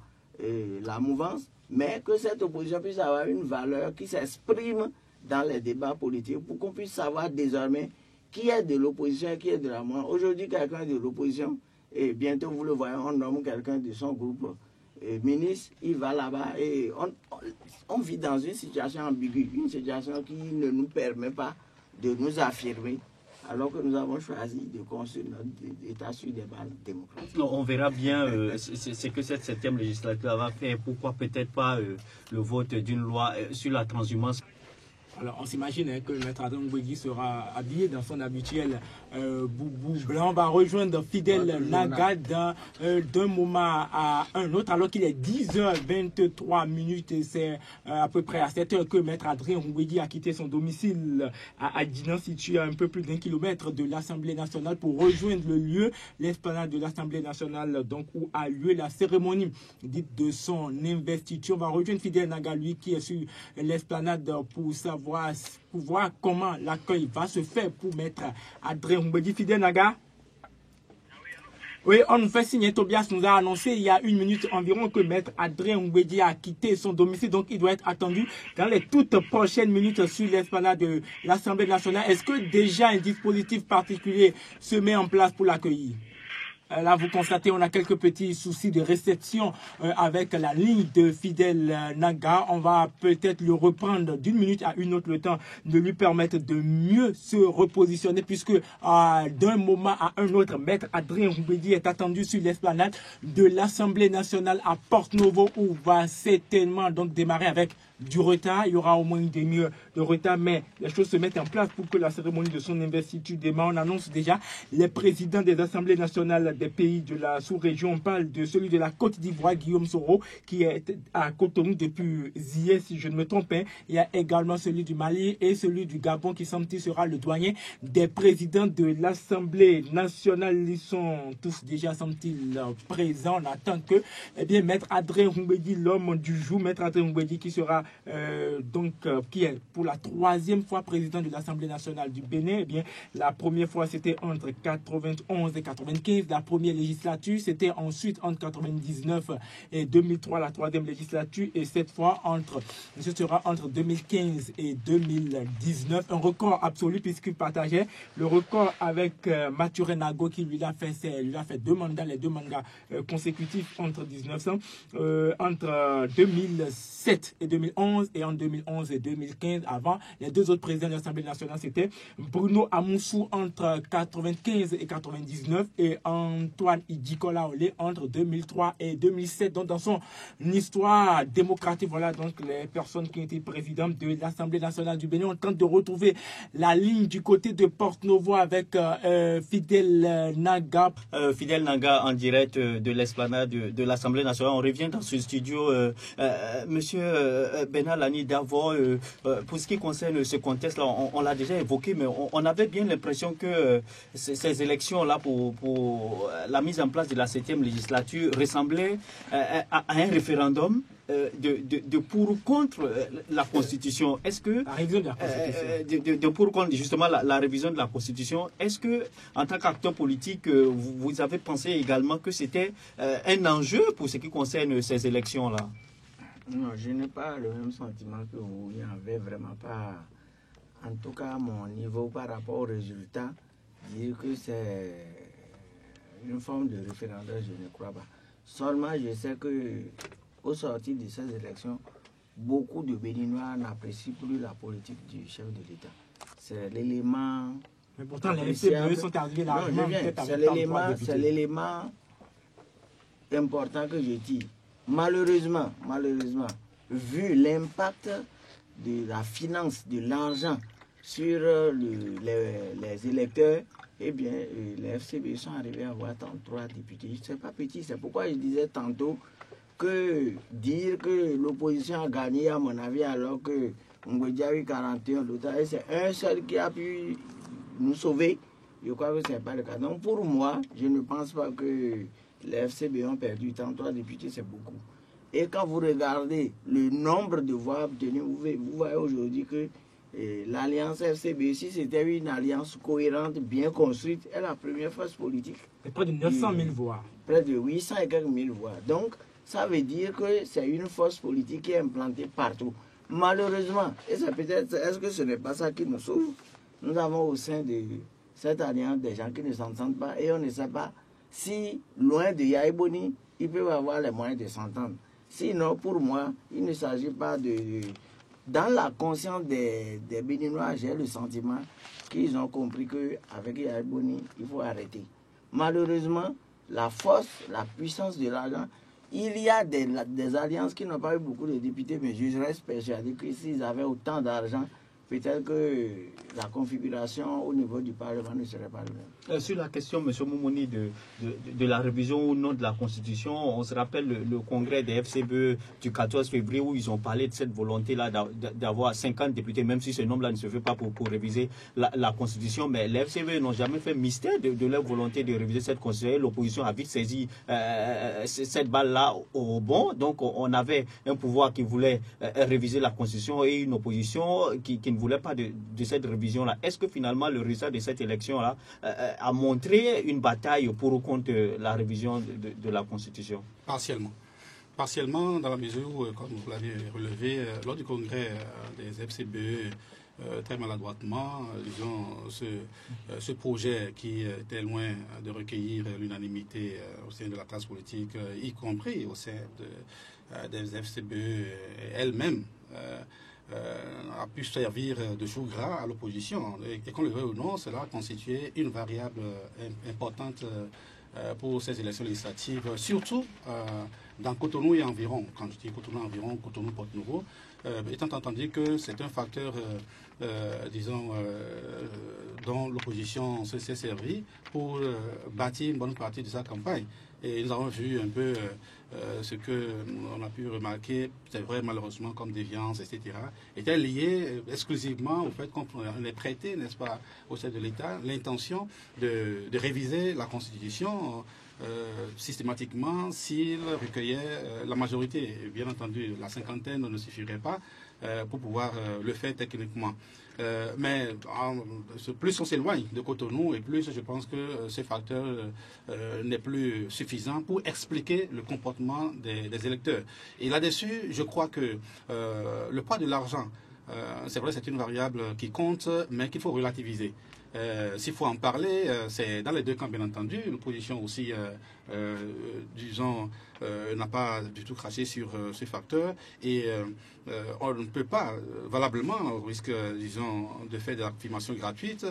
A: la mouvance, mais que cette opposition puisse avoir une valeur qui s'exprime dans les débats politiques pour qu'on puisse savoir désormais qui est de l'opposition et qui est de la mouvance. Aujourd'hui, quelqu'un de l'opposition, et bientôt vous le voyez, on nomme quelqu'un de son groupe ministre, il va là-bas et on vit dans une situation ambiguë, une situation qui ne nous permet pas de nous affirmer, alors que nous avons choisi de construire notre État sur des bases démocratiques.
C: On verra bien ce que cette 7e législature va faire. Pourquoi peut-être pas le vote d'une loi sur la transhumance.
B: Alors, on s'imagine que Maître Adrien Ngouedji sera habillé dans son habituel boubou blanc. On va rejoindre Fidèle Naga d'un moment à un autre, alors qu'il est 10h23. Et c'est à peu près à 7h que Maître Adrien Ngouedji a quitté son domicile à Adjinan, situé à un peu plus d'1 kilomètre de l'Assemblée nationale, pour rejoindre le lieu, l'esplanade de l'Assemblée nationale, donc où a lieu la cérémonie dite de son investiture. On va rejoindre Fidèle Naga, lui, qui est sur l'esplanade, pour voir comment l'accueil va se faire pour Maître Adrien Ngouedji. Fidèle Naga. Oui, on nous fait signer. Tobias nous a annoncé il y a 1 minute environ que Maître Adrien Ngouedji a quitté son domicile, donc il doit être attendu dans les toutes prochaines minutes sur l'esplanade de l'Assemblée nationale. Est-ce que déjà un dispositif particulier se met en place pour l'accueillir? Là, vous constatez, on a quelques petits soucis de réception avec la ligne de Fidèle Naga. On va peut-être le reprendre d'1 minute à une autre, le temps de lui permettre de mieux se repositionner, puisque d'un moment à un autre, Maître Adrien Ngouedji est attendu sur l'esplanade de l'Assemblée nationale à Porte-Novo, où va certainement donc démarrer avec du retard. Il y aura au moins une demi-heure de retard, mais les choses se mettent en place pour que la cérémonie de son investiture démarre. On annonce déjà les présidents des assemblées nationales des pays de la sous-région. On parle de celui de la Côte d'Ivoire, Guillaume Soro, qui est à Cotonou depuis hier, si je ne me trompe pas. Il y a également celui du Mali et celui du Gabon qui semble-t-il sera le doyen des présidents de l'Assemblée nationale. Ils sont tous déjà, semble-t-il, présents. On attend que, eh bien, Maître Adrien Mbedi, l'homme du jour, Maître Adrien Mbedi, qui sera qui est pour la 3e fois président de l'Assemblée nationale du Bénin. Eh bien, la première fois, c'était entre 91 et 95. La première législature, c'était ensuite entre 99 et 2003, la 3e législature. Et cette fois, ce sera entre 2015 et 2019. Un record absolu puisqu'il partageait le record avec Mathurin Nago qui lui a fait 2 mandats, les 2 mandats consécutifs entre 2007 et 2011 et en 2011 et 2015. Avant, les 2 autres présidents de l'Assemblée nationale, c'était Bruno Amoussou entre 95 et 99 et Antoine Idjikola Olé entre 2003 et 2007. Donc, dans son histoire démocratique, voilà donc les personnes qui ont été présidentes de l'Assemblée nationale du Bénin. On tente de retrouver la ligne du côté de Porte-Novo avec Fidèle Naga.
C: Fidèle Naga en direct de l'esplanade de l'Assemblée nationale. On revient dans ce studio. Monsieur Benalani Davo, pour ce qui concerne ce contexte-là, on l'a déjà évoqué, mais on avait bien l'impression que ces élections-là pour la mise en place de la 7e législature ressemblaient à un référendum de pour ou contre la Constitution. Est-ce que
B: la révision de la Constitution,
C: de pour ou contre justement la révision de la Constitution, est-ce que en tant qu'acteur politique, vous avez pensé également que c'était un enjeu pour ce qui concerne ces élections-là?
A: Non, je n'ai pas le même sentiment que vous. Il n'y avait vraiment pas, en tout cas à mon niveau par rapport aux résultats, dire que c'est une forme de référendum, je ne crois pas. Seulement, je sais que au sortir de ces élections, beaucoup de Béninois n'apprécient plus la politique du chef de l'État. C'est l'élément...
B: Mais pourtant, les FCBE sont arrivés largement.
A: C'est l'élément important que je dis. Malheureusement, vu l'impact de la finance, de l'argent sur les électeurs, eh bien, les FCBE sont arrivés à avoir 33 députés. C'est pas petit, c'est pourquoi je disais tantôt que dire que l'opposition a gagné, à mon avis, alors que Ngwedia a eu 41, et c'est un seul qui a pu nous sauver. Je crois que ce n'est pas le cas. Donc pour moi, je ne pense pas que les FCB ont perdu 33 députés, c'est beaucoup. Et quand vous regardez le nombre de voix obtenues, vous voyez aujourd'hui que l'alliance FCB, si c'était une alliance cohérente, bien construite, est la première force politique.
B: C'est près de 900 000 voix.
A: Près de 800 et quelques mille voix. Donc, ça veut dire que c'est une force politique qui est implantée partout. Malheureusement, et c'est peut-être, est-ce que ce n'est pas ça qui nous sauve? Nous avons au sein de cette alliance des gens qui ne s'entendent pas et on ne sait pas si, loin de Yaïboni, ils peuvent avoir les moyens de s'entendre. Sinon, pour moi, il ne s'agit pas de... Dans la conscience des Béninois, j'ai le sentiment qu'ils ont compris qu'avec Yaïboni, il faut arrêter. Malheureusement, la force, la puissance de l'argent, il y a des alliances qui n'ont pas eu beaucoup de députés, mais je reste persuadé que s'ils avaient autant d'argent, peut-être que la configuration au niveau du Parlement ne serait pas la même.
C: Sur la question, M. Moumouni, de la révision ou non de la Constitution, on se rappelle le congrès des FCBE du 14 février où ils ont parlé de cette volonté-là d'avoir 50 députés, même si ce nombre-là ne se fait pas pour réviser la Constitution. Mais les FCBE n'ont jamais fait mystère de leur volonté de réviser cette Constitution. L'opposition a vite saisi cette balle-là au bon. Donc on avait un pouvoir qui voulait réviser la Constitution et une opposition qui ne voulait pas de cette révision-là. Est-ce que finalement le résultat de cette élection-là a montré une bataille pour ou contre la révision de la Constitution?
D: Partiellement. Partiellement, dans la mesure où, comme vous l'avez relevé, lors du congrès des FCBE, très maladroitement, disons, ce projet qui était loin de recueillir l'unanimité au sein de la classe politique, y compris au sein des FCBE elles-mêmes, a pu servir de chou gras à l'opposition. Et qu'on le veuille ou non, cela a constitué une variable importante pour ces élections législatives, surtout dans Cotonou et environ, quand je dis Cotonou environ, Cotonou Porto-Novo, étant entendu que c'est un facteur, dont l'opposition s'est servie pour bâtir une bonne partie de sa campagne. Et nous avons vu un peu ce qu'on a pu remarquer, c'est vrai malheureusement comme déviance, etc., était lié exclusivement au fait qu'on ait prêté, n'est-ce pas, au sein de l'État, l'intention de réviser la Constitution systématiquement s'il recueillait la majorité. Et bien entendu, la cinquantaine ne suffirait pas pour pouvoir le faire techniquement. Mais plus on s'éloigne de Cotonou et plus je pense que ce facteur n'est plus suffisant pour expliquer le comportement des électeurs. Et là-dessus, je crois que le poids de l'argent, c'est vrai, c'est une variable qui compte, mais qu'il faut relativiser. S'il faut en parler, c'est dans les deux camps, bien entendu. L'opposition aussi, disons, n'a pas du tout craché sur ce facteur. Et on ne peut pas, valablement, au risque, disons, de faire de l'affirmation gratuite,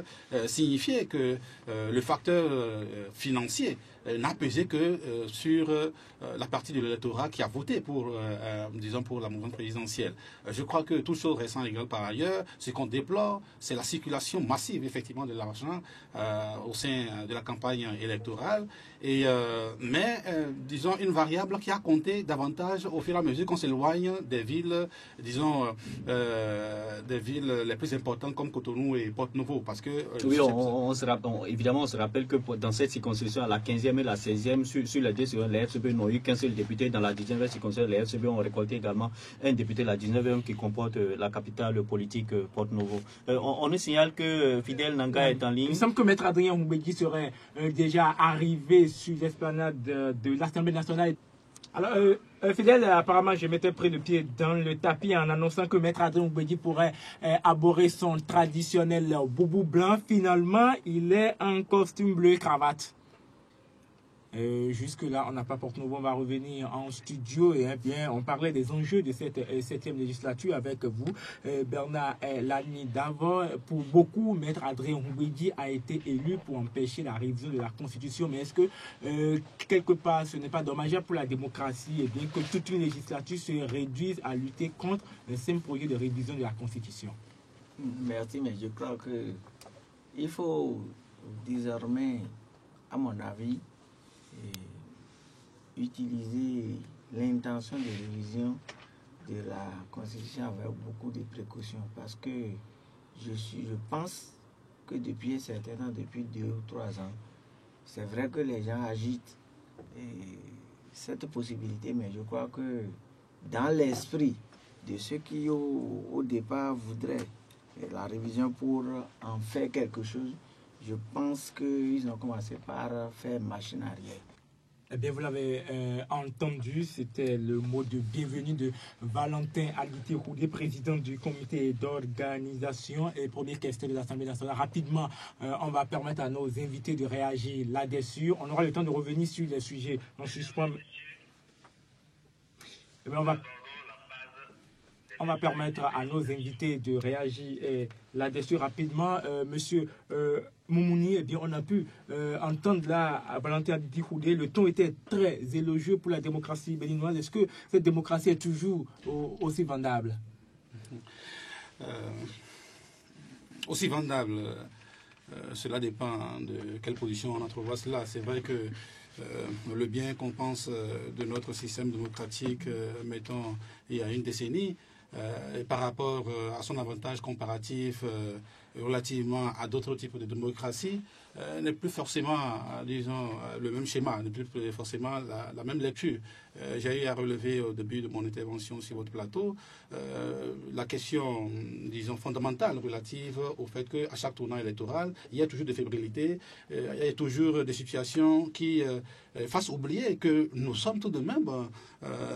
D: signifier que le facteur financier n'a pesé que sur la partie de l'électorat qui a voté pour, disons, pour la mouvance présidentielle. Je crois que toute chose restant égale par ailleurs, ce qu'on déplore, c'est la circulation massive, effectivement, de l'argent au sein de la campagne électorale. Et, mais, disons, une variable qui a compté davantage au fur et à mesure qu'on s'éloigne des villes, disons, des villes les plus importantes comme Cotonou et Porto-Novo. Parce que,
C: oui, évidemment, on se rappelle que dans cette circonscription, à la 15e et la 16e, sur les deux sur les FCB n'ont eu qu'un seul député. Dans la 19e circonscription, les FCB ont récolté également un député, la 19e, qui comporte la capitale politique Porto-Novo. On nous signale que Fidèle Nanga est en ligne.
B: Il semble que Maître Adrien Oumbegui serait déjà arrivé sur l'esplanade de l'Assemblée nationale. Alors, Fidèle, apparemment, je m'étais pris le pied dans le tapis en annonçant que Maître Adrien Oumbegui pourrait arborer son traditionnel boubou blanc. Finalement, il est en costume bleu et cravate. Jusque-là, on n'a pas Porto-Novo. On va revenir en studio et bien, on parlait des enjeux de cette 7e législature avec vous, Bernard Lani Davor. Pour beaucoup, Maître Adrien Oumbegui a été élu pour empêcher la révision de la Constitution. Mais est-ce que, quelque part, ce n'est pas dommageable pour la démocratie et bien que toute une législature se réduise à lutter contre un simple projet de révision de la Constitution?
A: Merci, mais je crois qu'il faut désormais, à mon avis, utiliser l'intention de révision de la Constitution avec beaucoup de précautions parce que je pense que depuis un certain temps, depuis 2 ou 3 ans, c'est vrai que les gens agitent cette possibilité, mais je crois que dans l'esprit de ceux qui au départ voudraient la révision pour en faire quelque chose, je pense qu'ils ont commencé par faire machine arrière.
B: Eh bien, vous l'avez entendu, c'était le mot de bienvenue de Valentin Alité-Houdé, président du comité d'organisation et premier questeur de l'Assemblée nationale. Rapidement, on va permettre à nos invités de réagir là-dessus. On aura le temps de revenir sur les sujets en suspens. Eh bien, on va permettre à nos invités de réagir là-dessus rapidement. Monsieur Moumouni, eh bien, on a pu entendre là à Valentin Alité-Houdé, le ton était très élogieux pour la démocratie béninoise. Est-ce que cette démocratie est toujours aussi vendable?
D: Aussi vendable, cela dépend de quelle position on entrevoit cela. C'est vrai que le bien qu'on pense de notre système démocratique, mettons, il y a une décennie, par rapport à son avantage comparatif relativement à d'autres types de démocratie, n'est plus forcément, disons, le même schéma, n'est plus forcément la même lecture. J'ai eu à relever au début de mon intervention sur votre plateau la question, disons, fondamentale relative au fait qu'à chaque tournant électoral, il y a toujours des fébrilités, il y a toujours des situations qui fassent oublier que nous sommes tout de même,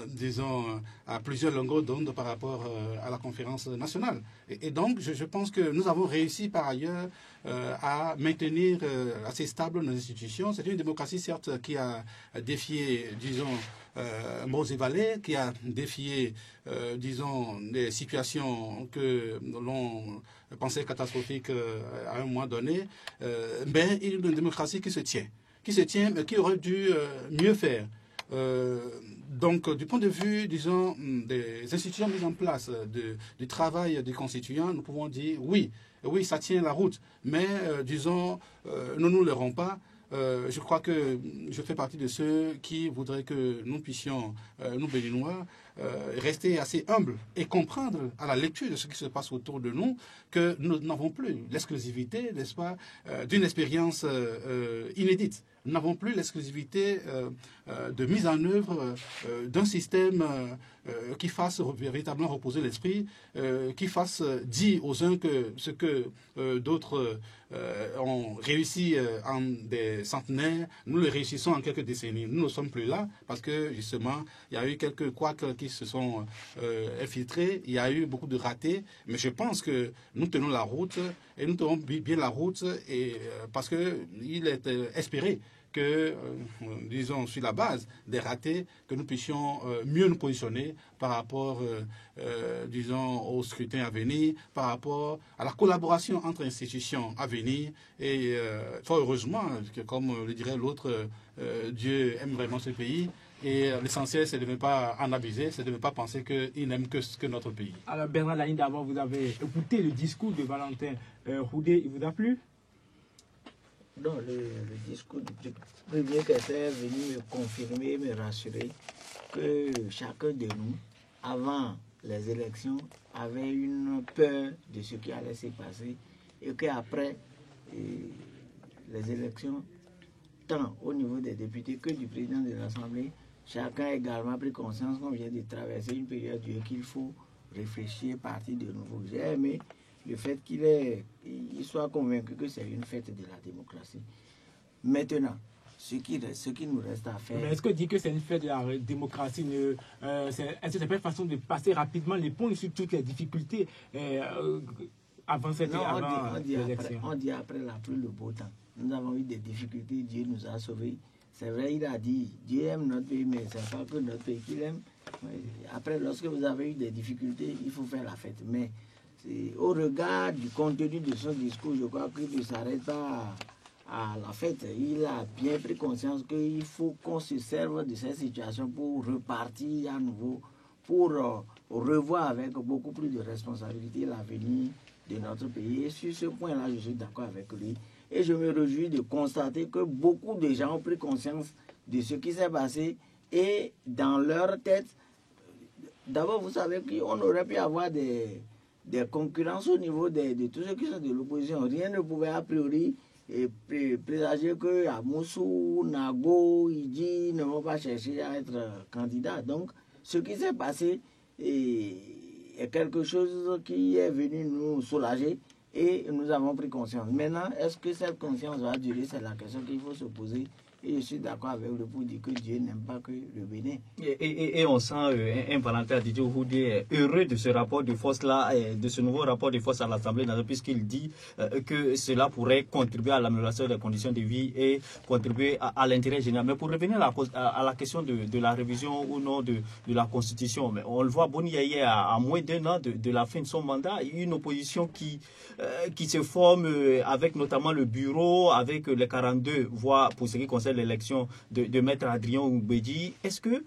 D: disons, à plusieurs longueurs d'onde par rapport à la conférence nationale. Et donc, je pense que nous avons réussi par ailleurs à maintenir assez stable nos institutions. C'est une démocratie, certes, qui a défié, disons, Mons et Vallée, qui a défié, disons, des situations que l'on pensait catastrophiques à un moment donné, mais une démocratie qui se tient, mais qui aurait dû mieux faire. Donc, du point de vue, disons, des institutions mises en place, du travail des constituants, nous pouvons dire oui, ça tient la route. Mais, disons, nous ne l'aurons pas. Je crois que je fais partie de ceux qui voudraient que nous puissions, nous Béninois, rester assez humbles et comprendre à la lecture de ce qui se passe autour de nous que nous n'avons plus l'exclusivité, n'est-ce pas, d'une expérience inédite. Nous n'avons plus l'exclusivité de mise en œuvre d'un système qui fasse véritablement reposer l'esprit, qui fasse dire aux uns que ce que d'autres ont réussi en des centenaires, nous le réussissons en quelques décennies. Nous ne sommes plus là parce que justement, il y a eu quelques couacs qui se sont infiltrés, il y a eu beaucoup de ratés, mais je pense que nous tenons la route et nous tenons bien la route et, parce qu'il est espéré que, disons, sur la base des ratés, que nous puissions mieux nous positionner par rapport, disons, au scrutin à venir, par rapport à la collaboration entre institutions à venir. Et fort heureusement, que, comme le dirait l'autre, Dieu aime vraiment ce pays. Et l'essentiel, c'est de ne pas en abuser, c'est de ne pas penser qu'il n'aime que notre pays.
B: Alors, Bernard Lani, d'abord, vous avez écouté le discours de Valentin Houdé, il vous a plu?
A: Non, le discours du premier question est venu me confirmer, me rassurer que chacun de nous, avant les élections, avait une peur de ce qui allait se passer et qu'après les élections, tant au niveau des députés que du président de l'Assemblée, chacun a également pris conscience qu'on vient de traverser une période qu'il faut réfléchir, partir de nouveau. J'ai aimé le fait qu'il soit convaincu que c'est une fête de la démocratie. Maintenant, ce qui nous reste à faire...
B: Mais est-ce que dire que c'est une fête de la démocratie, est-ce que c'est pas une façon de passer rapidement l'éponge sur toutes les difficultés avant cette élection?
A: On dit après la pluie le beau temps. Nous avons eu des difficultés, Dieu nous a sauvés. C'est vrai, il a dit, Dieu aime notre pays, mais ce n'est pas que notre pays qu'il aime. Après, lorsque vous avez eu des difficultés, il faut faire la fête. Mais au regard du contenu de son discours, je crois qu'il ne s'arrête pas à la fête. Il a bien pris conscience qu'il faut qu'on se serve de cette situation pour repartir à nouveau, pour revoir avec beaucoup plus de responsabilité l'avenir de notre pays. Et sur ce point-là, je suis d'accord avec lui. Et je me réjouis de constater que beaucoup de gens ont pris conscience de ce qui s'est passé et dans leur tête, d'abord, vous savez qu'on aurait pu avoir des concurrences au niveau de tous ceux qui sont de l'opposition. Rien ne pouvait a priori présager que Moussou, Nago, Idji ne vont pas chercher à être candidats. Donc, ce qui s'est passé est quelque chose qui est venu nous soulager et nous avons pris conscience. Maintenant, est-ce que cette conscience va durer? C'est la question qu'il faut se poser. Et je suis d'accord avec le pour dire que Dieu n'aime pas que le Bénin.
C: Et on sent un Valentin Didier Houdé heureux de ce rapport de force-là, de ce nouveau rapport de force à l'Assemblée nationale, puisqu'il dit que cela pourrait contribuer à l'amélioration des conditions de vie et contribuer à l'intérêt général. Mais pour revenir à la question de la révision ou non de la Constitution, mais on le voit, Boni Yaye, à moins d'un an de la fin de son mandat, il y a une opposition qui se forme avec notamment le bureau, avec les 42 voix pour ce qui concerne l'élection de Maître Adrien Oubédi. Est-ce que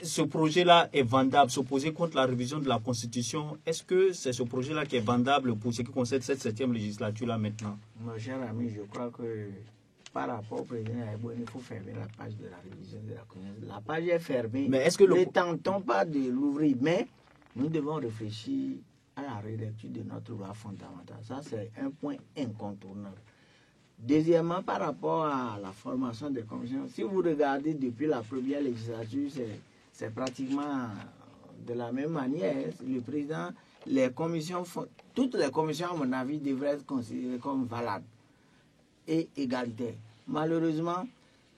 C: ce projet-là est vendable, s'opposer contre la révision de la Constitution? Est-ce que c'est ce projet-là qui est vendable pour ce qui concerne cette 7e législature-là maintenant?
A: Mon cher ami, je crois que par rapport au président Aïboune, il faut fermer la page de la révision de la Constitution. La page est fermée.
C: Mais est-ce que
A: ne tentons pas de l'ouvrir, mais nous devons réfléchir à la relecture de notre loi fondamentale. Ça, c'est un point incontournable. Deuxièmement, par rapport à la formation des commissions, si vous regardez depuis la première législature, c'est pratiquement de la même manière. Le président, toutes les commissions, à mon avis, devraient être considérées comme valables et égalitaires. Malheureusement,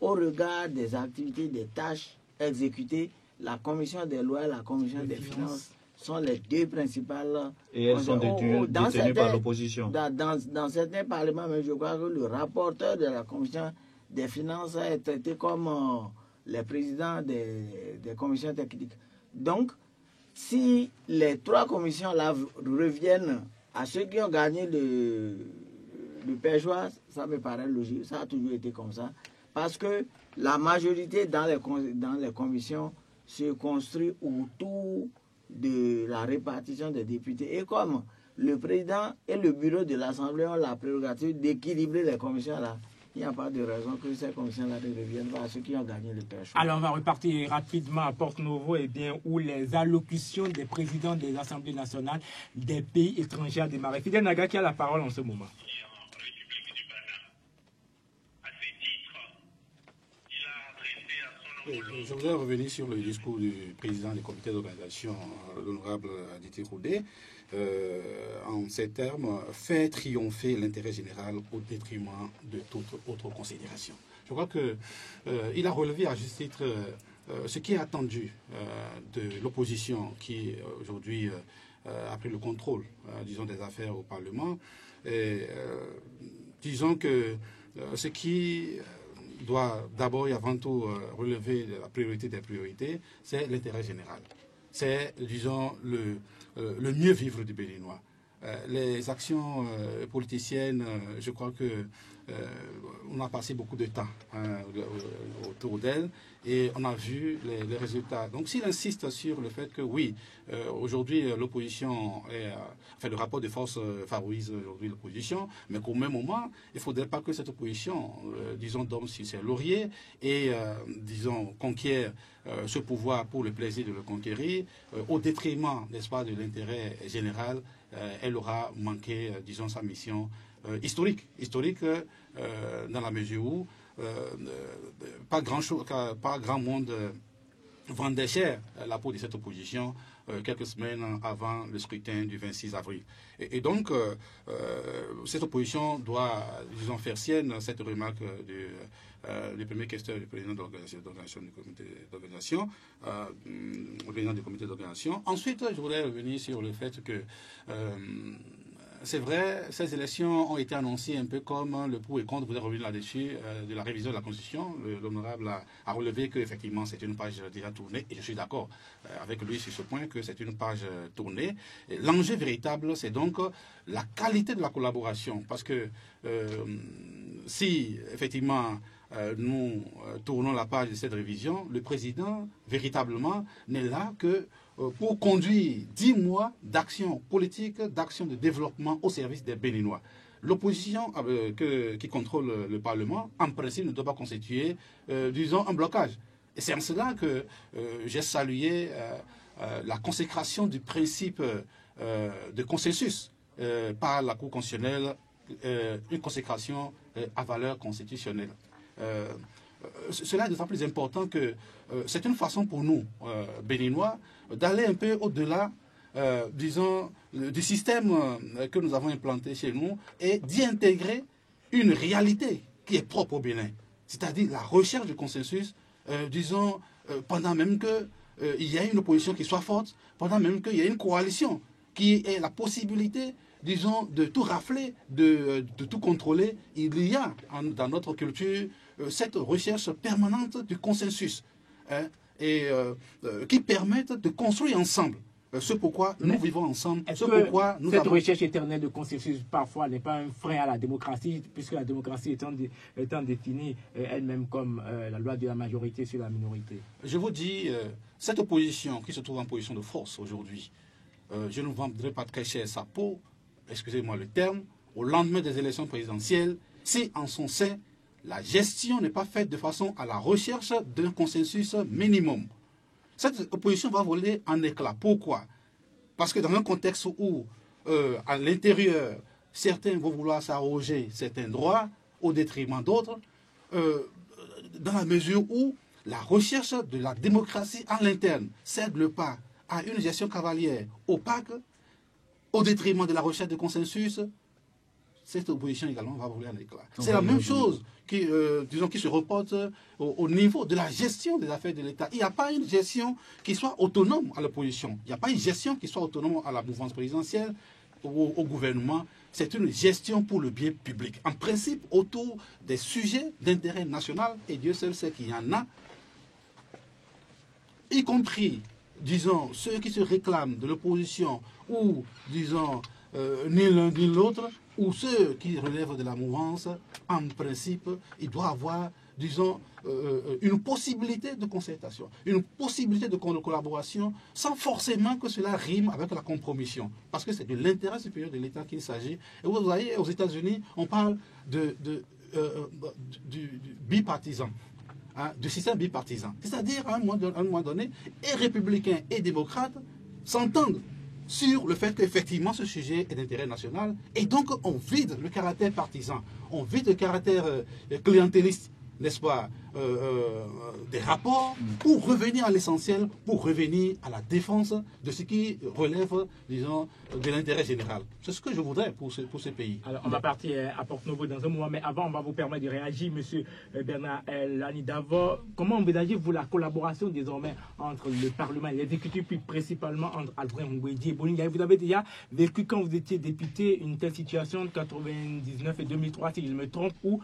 A: au regard des activités, des tâches exécutées, la commission des lois et la commission des finances sont les deux principales.
C: Et elles sont détenues par l'opposition.
A: Dans certains parlements, mais je crois que le rapporteur de la commission des finances est traité comme les présidents des commissions techniques. Donc, si les trois commissions-là reviennent à ceux qui ont gagné le Péchois, ça me paraît logique, ça a toujours été comme ça. Parce que la majorité dans les commissions se construit autour de la répartition des députés. Et comme le président et le bureau de l'Assemblée ont la prérogative d'équilibrer les commissions-là, il n'y a pas de raison que ces commissions-là ne reviennent pas à ceux qui ont gagné le pêche.
B: Alors, on va repartir rapidement à Porto-Novo, où les allocutions des présidents des assemblées nationales des pays étrangers ont démarré. Fidel Naga qui a la parole en ce moment.
D: Je voudrais revenir sur le discours du président du comité d'organisation, l'honorable Aditi Roudé. En ces termes, fait triompher l'intérêt général au détriment de toute autre considération. Je crois qu'il a relevé à juste titre ce qui est attendu de l'opposition qui aujourd'hui a pris le contrôle, disons, des affaires au Parlement. Et, disons que ce qui doit d'abord et avant tout relever la priorité des priorités, c'est l'intérêt général. C'est, disons, le mieux vivre du Béninois. Les actions politiciennes, je crois que on a passé beaucoup de temps autour d'elles et on a vu les résultats. Donc s'il insiste sur le fait que oui, aujourd'hui l'opposition, enfin le rapport de force favorise aujourd'hui l'opposition, mais qu'au même moment, il ne faudrait pas que cette opposition, disons, dorme sur ses lauriers et, disons, conquiert ce pouvoir pour le plaisir de le conquérir, au détriment, n'est-ce pas, de l'intérêt général. Elle aura manqué, disons, sa mission historique dans la mesure où pas grand monde vendait cher la peau de cette opposition quelques semaines avant le scrutin du 26 avril. Et donc, cette opposition doit, disons, faire sienne cette remarque du premier questeur du président de l'organisation du comité d'organisation, au président du comité d'organisation. Ensuite, je voudrais revenir sur le fait que c'est vrai, ces élections ont été annoncées un peu comme le pour et contre, vous allez revenir là-dessus, de la révision de la Constitution. L'honorable a relevé qu'effectivement c'est une page déjà tournée, et je suis d'accord avec lui sur ce point, que c'est une page tournée. L'enjeu véritable, c'est donc la qualité de la collaboration, parce que si effectivement nous tournons la page de cette révision, le président véritablement n'est là que pour conduire 10 mois d'action politique, d'action de développement au service des Béninois. L'opposition qui contrôle le Parlement, en principe, ne doit pas constituer, disons, un blocage. Et c'est en cela que j'ai salué la consécration du principe de consensus par la Cour constitutionnelle, une consécration à valeur constitutionnelle. Cela est d'autant plus important que c'est une façon pour nous, Béninois, d'aller un peu au-delà, disons, du système que nous avons implanté chez nous et d'y intégrer une réalité qui est propre au Bénin. C'est-à-dire la recherche de consensus, disons, pendant même qu'il y ait une opposition qui soit forte, pendant même qu'il y ait une coalition qui ait la possibilité, disons, de tout rafler, de tout contrôler. Il y a dans notre culture cette recherche permanente du consensus qui permettent de construire ensemble ce pourquoi nous vivons ensemble, ce pourquoi nous
B: cette recherche éternelle de consensus parfois n'est pas un frein à la démocratie, puisque la démocratie étant définie elle-même comme la loi de la majorité sur la minorité.
D: Je vous dis, cette opposition qui se trouve en position de force aujourd'hui, je ne vendrai pas très cher sa peau, excusez-moi le terme, au lendemain des élections présidentielles, si en son sein, la gestion n'est pas faite de façon à la recherche d'un consensus minimum. Cette opposition va voler en éclats. Pourquoi? Parce que dans un contexte où, à l'intérieur, certains vont vouloir s'arroger certains droits au détriment d'autres, dans la mesure où la recherche de la démocratie à l'interne cède le pas à une gestion cavalière opaque, au détriment de la recherche de consensus, cette opposition également va voler en éclat. C'est la même chose qui, disons, qui se reporte au niveau de la gestion des affaires de l'État. Il n'y a pas une gestion qui soit autonome à l'opposition. Il n'y a pas une gestion qui soit autonome à la mouvance présidentielle ou au gouvernement. C'est une gestion pour le bien public. En principe, autour des sujets d'intérêt national, et Dieu seul sait qu'il y en a, y compris, disons, ceux qui se réclament de l'opposition ou, disons, ni l'un ni l'autre, ou ceux qui relèvent de la mouvance, en principe, il doit avoir, disons, une possibilité de concertation, une possibilité de collaboration, sans forcément que cela rime avec la compromission. Parce que c'est de l'intérêt supérieur de l'État qu'il s'agit. Et vous voyez, aux États-Unis, on parle du bipartisan. Hein, du système bipartisan. C'est-à-dire, à un moment donné, et républicains et démocrates s'entendent sur le fait qu'effectivement ce sujet est d'intérêt national. Et donc, on vide le caractère partisan, on vide le caractère clientéliste, n'est-ce pas, des rapports, pour revenir à l'essentiel, pour revenir à la défense de ce qui relève, disons, de l'intérêt général. C'est ce que je voudrais pour ce pays.
B: Alors, on va partir à Porto-Novo dans un moment, mais avant, on va vous permettre de réagir, M. Bernard Lani. D'abord, comment envisagez-vous la collaboration désormais entre le Parlement et l'exécutif, puis principalement entre Albrin Mouédi et Boligny? Vous avez déjà vécu, quand vous étiez député, une telle situation de 1999 et 2003, si je me trompe, où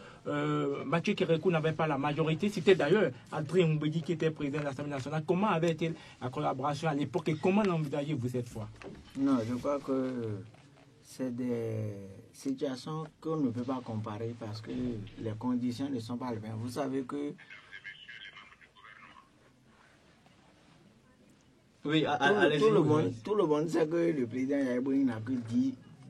B: Mathieu Kérékou n'avait pas la majorité. C'était d'ailleurs Albrin Mouédi qui était président de l'Assemblée nationale. Comment avait-elle la collaboration à l'époque et comment l'envisagez-vous cette fois?
A: Non, je crois que c'est des situations qu'on ne peut pas comparer parce que les conditions ne sont pas les mêmes. Vous savez que
C: oui,
A: tout le monde sait que le président Yahya Bouni n'a que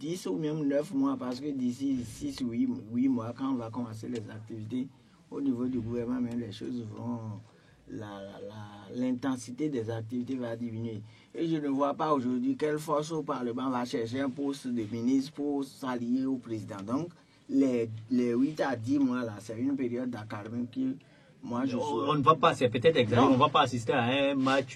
A: 10 ou même 9 mois parce que d'ici 6 ou 8 mois, quand on va commencer les activités, au niveau du gouvernement, même les choses vont... L'intensité des activités va diminuer. Et je ne vois pas aujourd'hui quelle force au Parlement va chercher un poste de ministre pour s'allier au président. Donc, les 8 à 10 mois, là, c'est une période d'accalmie qui... Moi,
C: on ne va pas, c'est peut-être exagéré, on ne va pas assister à un match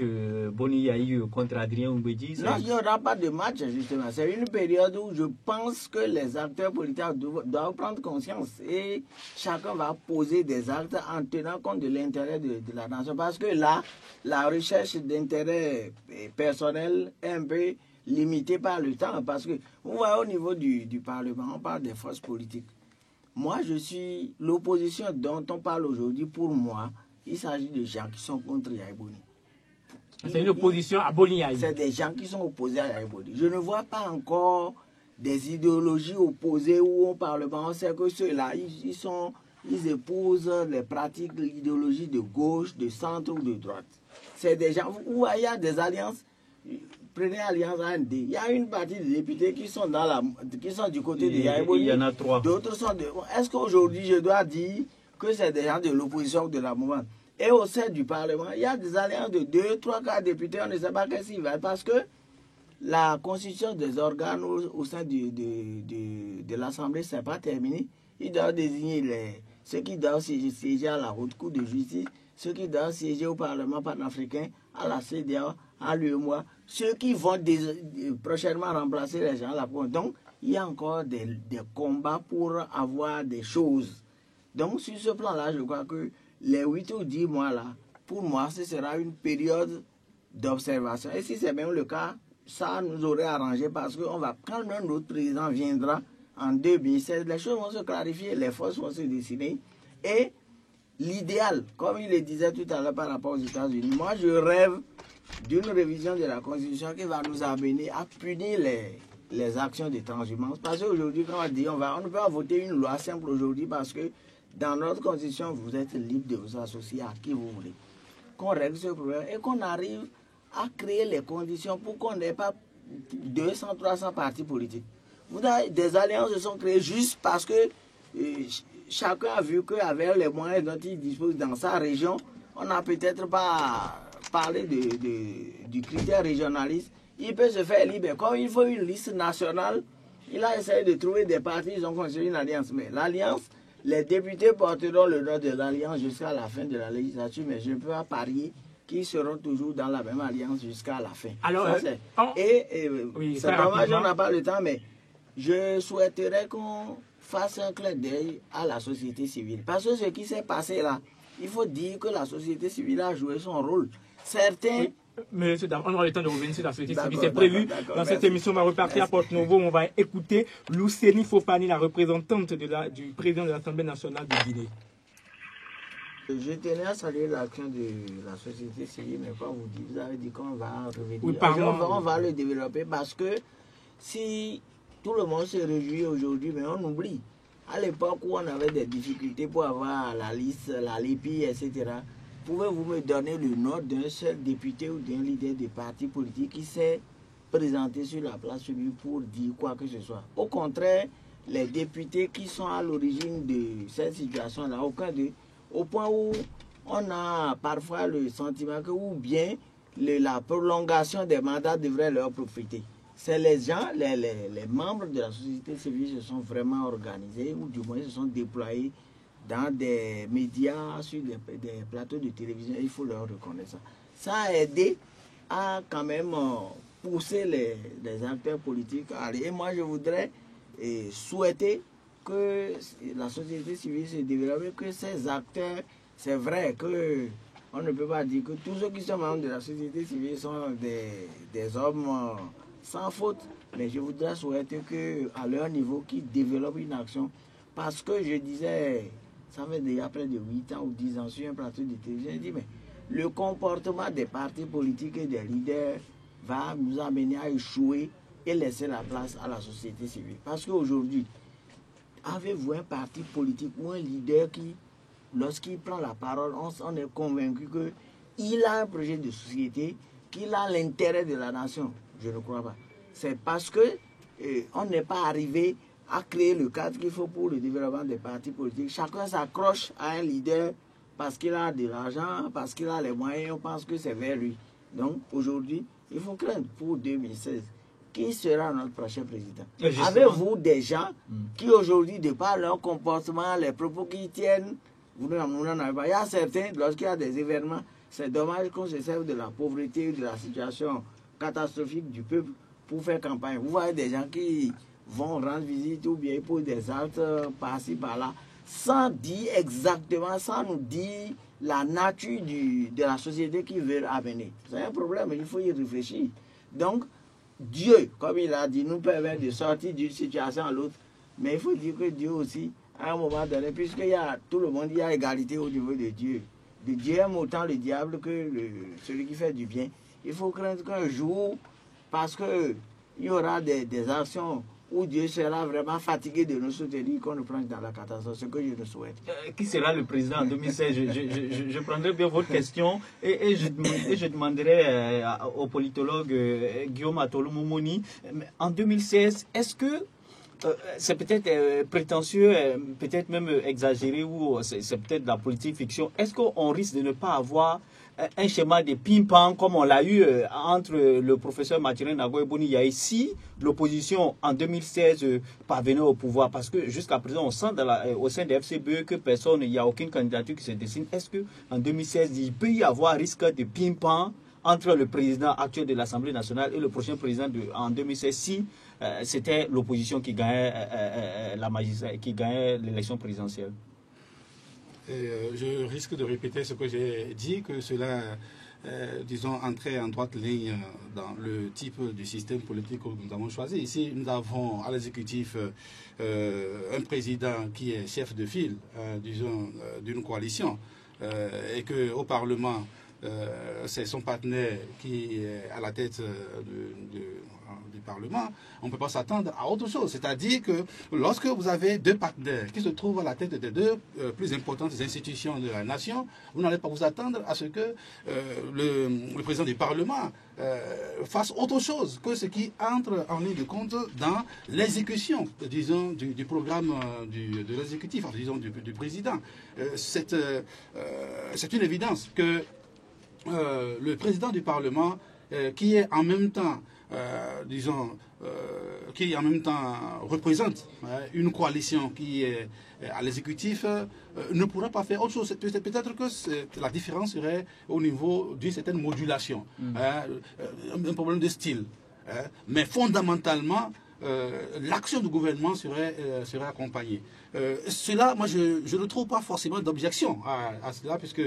C: Boni Yahi contre Adrien Mouédi.
A: Non, il n'y aura pas de match, justement. C'est une période où je pense que les acteurs politiques doivent prendre conscience et chacun va poser des actes en tenant compte de l'intérêt de la nation. Parce que là, la recherche d'intérêt personnel est un peu limitée par le temps. Parce que, vous voyez, au niveau du Parlement, on parle des forces politiques. Moi, je suis l'opposition dont on parle aujourd'hui. Pour moi, il s'agit de gens qui sont contre Yahya Bouni.
B: C'est une opposition à Boligny.
A: C'est des gens qui sont opposés à Yahya Bouni. Je ne vois pas encore des idéologies opposées où au Parlement, on sait que ceux-là, ils épousent les pratiques, l'idéologie de gauche, de centre ou de droite. C'est des gens où il y a des alliances. Prenez Alliance AND. Il y a une partie des députés qui sont du côté de Yahya Bouni.
C: Il y en a 3.
A: D'autres sont de... Est-ce qu'aujourd'hui, je dois dire que c'est des gens de l'opposition ou de la mouvance? Et au sein du Parlement, il y a des alliances de 2, 3, 4 députés. On ne sait pas qu'est-ce qu'ils veulent. Parce que la constitution des organes au sein de l'Assemblée, ce n'est pas terminé. Ils doivent désigner ceux qui doivent siéger à la Haute Cour de justice, ceux qui doivent siéger au Parlement panafricain, à la CEDEAO, à l'UEMOA, ceux qui vont prochainement remplacer les gens là. Donc, il y a encore des combats pour avoir des choses. Donc, sur ce plan-là, je crois que les 8 ou 10 mois là, pour moi, ce sera une période d'observation. Et si c'est même le cas, ça nous aurait arrangé parce que quand un autre président viendra en 2016, les choses vont se clarifier, les forces vont se dessiner. Et l'idéal, comme il le disait tout à l'heure par rapport aux États-Unis, moi je rêve d'une révision de la Constitution qui va nous amener à punir les actions de transhumance. Parce qu'aujourd'hui, quand on dit on ne peut pas voter une loi simple aujourd'hui parce que dans notre Constitution, vous êtes libre de vous associer à qui vous voulez. Qu'on règle ce problème et qu'on arrive à créer les conditions pour qu'on n'ait pas 200, 300 partis politiques. Des alliances se sont créées juste parce que chacun a vu qu'avec les moyens dont il dispose dans sa région, on n'a peut-être pas parlé du critère régionaliste. Il peut se faire libre. Comme il faut une liste nationale, il a essayé de trouver des partis, ils ont construit une alliance. Mais l'alliance, les députés porteront le nom de l'alliance jusqu'à la fin de la législature, mais je ne peux pas parier qu'ils seront toujours dans la même alliance jusqu'à la fin.
B: Alors,
A: oui, c'est dommage, on n'a pas le temps, mais je souhaiterais qu'on fasse un clin d'œil à la société civile. Parce que ce qui s'est passé là, il faut dire que la société civile a joué son rôle. Certains...
B: Mais on aura le temps de revenir sur la société civile. C'est prévu dans cette émission. On va repartir à Porto-Novo. On va écouter Luceni Fofani, la représentante du président de l'Assemblée nationale de Guinée.
A: Je tenais à saluer l'action de la société civile, mais quoi vous avez dit qu'on va revenir.
B: Oui,
A: on va le développer parce que si tout le monde se réjouit aujourd'hui, mais on oublie. À l'époque où on avait des difficultés pour avoir la liste, la LEPI, etc., pouvez-vous me donner le nom d'un seul député ou d'un leader de parti politique qui s'est présenté sur la place publique pour dire quoi que ce soit? Au contraire, les députés qui sont à l'origine de cette situation-là, aucun d'eux, au point où on a parfois le sentiment que ou bien la prolongation des mandats devrait leur profiter. C'est les gens, les membres de la société civile se sont vraiment organisés ou du moins se sont déployés dans des médias, sur des plateaux de télévision. Il faut leur reconnaître ça. Ça a aidé à quand même pousser les acteurs politiques à aller. Et moi, je voudrais souhaiter que la société civile se développe, que ces acteurs, c'est vrai que on ne peut pas dire que tous ceux qui sont membres de la société civile sont des hommes sans faute, mais je voudrais souhaiter qu'à leur niveau, qu'ils développent une action. Parce que je disais, ça fait déjà près de 8 ans ou 10 ans sur un plateau de télévision, je dis, mais le comportement des partis politiques et des leaders va nous amener à échouer et laisser la place à la société civile. Parce qu'aujourd'hui, avez-vous un parti politique ou un leader qui, lorsqu'il prend la parole, on est convaincu qu'il a un projet de société, qu'il a l'intérêt de la nation? Je ne crois pas. C'est parce que on n'est pas arrivé à créer le cadre qu'il faut pour le développement des partis politiques. Chacun s'accroche à un leader parce qu'il a de l'argent, parce qu'il a les moyens, on pense que c'est vers lui. Donc aujourd'hui, il faut craindre pour 2016. Qui sera notre prochain président? Avez-vous des gens qui aujourd'hui, de par leur comportement, les propos qu'ils tiennent, vous n'en avez pas. Il y a certains, lorsqu'il y a des événements, c'est dommage qu'on se serve de la pauvreté ou de la situation catastrophique du peuple pour faire campagne. Vous voyez des gens qui vont rendre visite ou bien pour des actes par-ci, par-là, sans dire exactement, sans nous dire la nature de la société qu'ils veulent amener. C'est un problème, il faut y réfléchir. Donc, Dieu, comme il a dit, nous permet de sortir d'une situation à l'autre. Mais il faut dire que Dieu aussi, à un moment donné, puisqu'il y a tout le monde, il y a égalité au niveau de Dieu. Dieu aime autant le diable que celui qui fait du bien. Il faut craindre qu'un jour, parce qu'il y aura des actions où Dieu sera vraiment fatigué de nous soutenir, qu'on nous plonge dans la catastrophe, ce que je nous souhaite.
C: Qui sera le président en 2016? Je prendrai bien votre question et je demanderai au politologue Guillaume Atolomoumoni, en 2016, est-ce que c'est peut-être prétentieux, peut-être même exagéré, ou c'est peut-être de la politique fiction, est-ce qu'on risque de ne pas avoir un schéma de ping-pong comme on l'a eu entre le professeur Mathurin Nago et Boni Yaye si l'opposition en 2016 parvenait au pouvoir? Parce que jusqu'à présent, on sent au sein des FCBE que personne, il n'y a aucune candidature qui se dessine. Est-ce qu'en 2016, il peut y avoir risque de ping-pong entre le président actuel de l'Assemblée nationale et le prochain président en 2016 si c'était l'opposition qui gagnait l'élection présidentielle?
D: Je risque de répéter ce que j'ai dit, que cela, disons, entrait en droite ligne dans le type de système politique que nous avons choisi. Ici, nous avons à l'exécutif un président qui est chef de file, disons, d'une coalition, et qu'au Parlement, c'est son partenaire qui est à la tête du Parlement. On ne peut pas s'attendre à autre chose. C'est-à-dire que lorsque vous avez deux partenaires qui se trouvent à la tête des deux plus importantes institutions de la nation, vous n'allez pas vous attendre à ce que le président du Parlement fasse autre chose que ce qui entre en ligne de compte dans l'exécution, disons, du programme de l'exécutif, disons, du président. C'est une évidence que le président du Parlement, qui est en même temps, qui en même temps représente une coalition qui est à l'exécutif, ne pourra pas faire autre chose. Peut-être que la différence serait au niveau d'une certaine modulation, un problème de style. Mais fondamentalement, l'action du gouvernement serait accompagnée. Cela, moi, je ne trouve pas forcément d'objection à cela, puisque,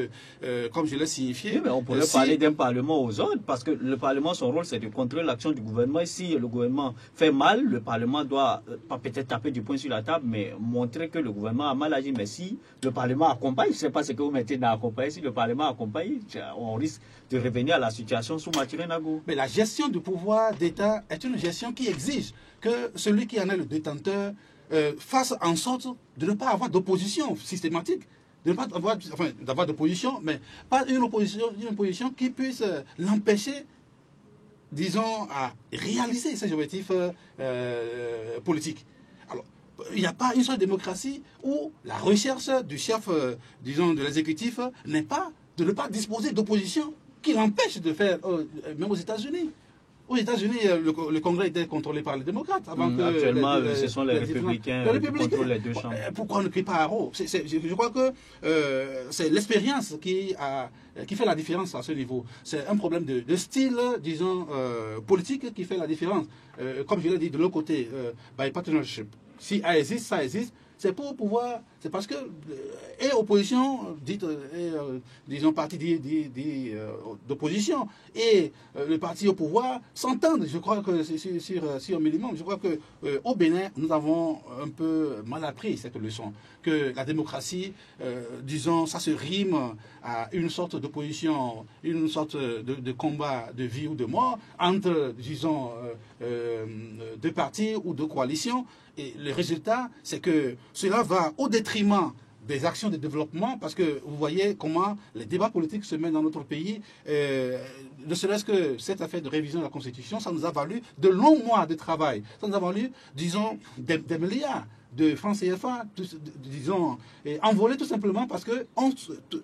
D: comme je l'ai signifié...
C: Oui, mais on pourrait parler d'un Parlement aux ordres, parce que le Parlement, son rôle, c'est de contrôler l'action du gouvernement. Et si le gouvernement fait mal, le Parlement doit, pas peut-être taper du poing sur la table, mais montrer que le gouvernement a mal agi. Mais si le Parlement accompagne, je ne sais pas ce que vous mettez dans accompagner, si le Parlement accompagne, on risque de revenir à la situation sous Mathurin Nago.
D: Mais la gestion du pouvoir d'État est une gestion qui exige que celui qui en est le détenteur fasse en sorte de ne pas avoir d'opposition systématique, de ne pas avoir, enfin, d'avoir d'opposition, mais pas une opposition qui puisse l'empêcher, disons, à réaliser ses objectifs politiques. Alors, il n'y a pas une seule démocratie où la recherche du chef, disons, de l'exécutif n'est pas de ne pas disposer d'opposition qui l'empêche de faire, même aux États-Unis. Aux États-Unis, le Congrès était contrôlé par les démocrates.
C: Actuellement, ce sont les républicains qui contrôlent les deux chambres.
D: Pourquoi on ne crie pas à Rome? Je crois que c'est l'expérience qui fait la différence à ce niveau. C'est un problème de style, disons, politique qui fait la différence. Comme je l'ai dit, de l'autre côté, by partnership, si ça existe, c'est pour pouvoir, c'est parce que, et opposition, disons, parti d'opposition, et le parti au pouvoir s'entendent. Je crois que sur un minimum, je crois que au Bénin, nous avons un peu mal appris cette leçon, que la démocratie, disons, ça se rime à une sorte d'opposition, une sorte de combat de vie ou de mort entre, disons, deux partis ou deux coalitions. Et le résultat, c'est que cela va au détriment des actions de développement, parce que vous voyez comment les débats politiques se mènent dans notre pays. Ne serait-ce que cette affaire de révision de la Constitution, ça nous a valu de longs mois de travail. Ça nous a valu, disons, des milliards de francs CFA, disons, envolés tout simplement parce que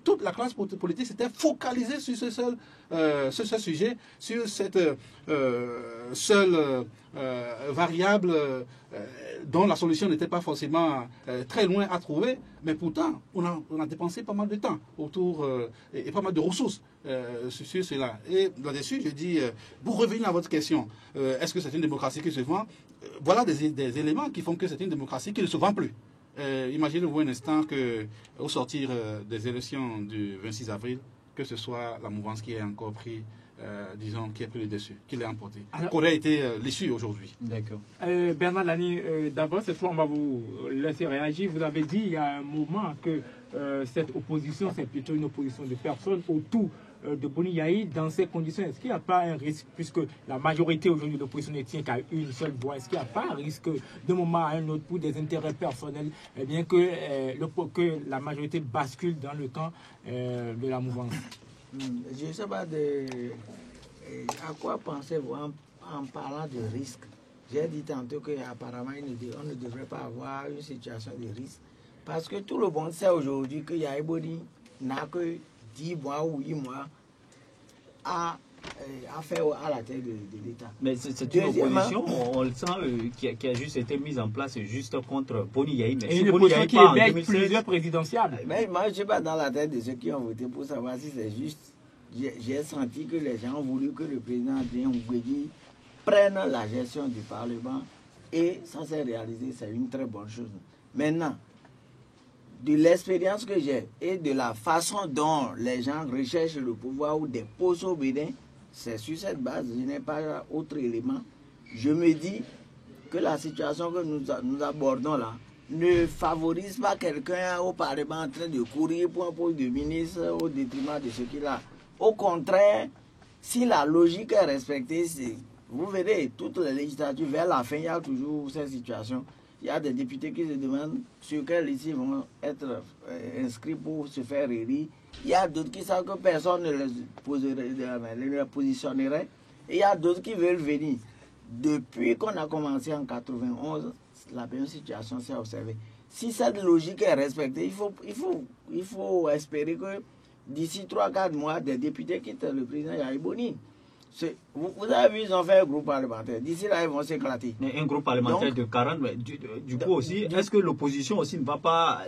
D: toute la classe politique s'était focalisée sur ce seul sujet, sur cette seule variable dont la solution n'était pas forcément très loin à trouver, mais pourtant on a dépensé pas mal de temps autour et pas mal de ressources sur cela. Et là-dessus, je dis, pour revenir à votre question, est-ce que c'est une démocratie qui se vend? Voilà des éléments qui font que c'est une démocratie qui ne se vend plus. Imaginez-vous un instant qu'au sortir des élections du 26 avril, que ce soit la mouvance qui ait encore pris, disons, qui est pris le dessus, qui l'ait emporté. Qu'aurait été l'issue aujourd'hui.
B: D'accord. Bernard Lani, d'abord, cette fois, on va vous laisser réagir. Vous avez dit il y a un moment que cette opposition, c'est plutôt une opposition de personnes autour de Boni Yahi. Dans ces conditions, est-ce qu'il n'y a pas un risque, puisque la majorité aujourd'hui de l'opposition ne tient qu'à une seule voix, est-ce qu'il n'y a pas un risque d'un moment à un autre pour des intérêts personnels, eh bien que la majorité bascule dans le camp de la mouvance?
A: Je ne sais pas à quoi pensez-vous en parlant de risque. J'ai dit tantôt qu'apparemment on ne devrait pas avoir une situation de risque, parce que tout le monde sait aujourd'hui que Yahi Boni n'a que 10 mois ou 8 mois à faire à la tête de l'État.
C: Mais c'est une opposition, on le sent, qui a juste été mise en place juste contre Boni Yahi.
B: Et une opposition qui est plusieurs présidentiables.
A: Mais moi, je ne suis pas dans la tête de ceux qui ont voté pour savoir si c'est juste. J'ai senti que les gens ont voulu que le président Adrien Oubegui prenne la gestion du Parlement, et ça s'est réalisé, c'est une très bonne chose. Maintenant, de l'expérience que j'ai et de la façon dont les gens recherchent le pouvoir ou des postes au Bénin, c'est sur cette base, je n'ai pas autre élément. Je me dis que la situation que nous abordons là ne favorise pas quelqu'un au Parlement en train de courir pour un poste de ministre au détriment de ce qu'il a. Au contraire, si la logique est respectée, vous verrez, toutes les législatures, vers la fin, il y a toujours cette situation. Il y a des députés qui se demandent sur quelle liste ils vont être inscrits pour se faire élire. Il y a d'autres qui savent que personne ne les positionnerait. Et il y a d'autres qui veulent venir. Depuis qu'on a commencé en 91, la même situation s'est observée. Si cette logique est respectée, il faut espérer que d'ici 3-4 mois, des députés quittent le président Yahi Boni. Vous avez vu, ils ont fait un groupe parlementaire. D'ici là, ils vont s'éclater.
C: Un groupe parlementaire de 40, mais du coup aussi, est-ce que l'opposition aussi ne va pas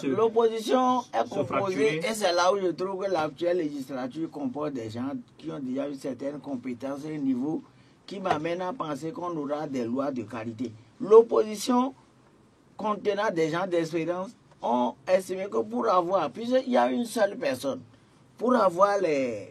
C: se...
A: L'opposition est composée, et c'est là où je trouve que l'actuelle législature comporte des gens qui ont déjà une certaine compétence et un niveau qui m'amène à penser qu'on aura des lois de qualité. L'opposition, contenant des gens d'expérience, ont estimé que pour avoir, puisqu'il y a une seule personne, pour avoir les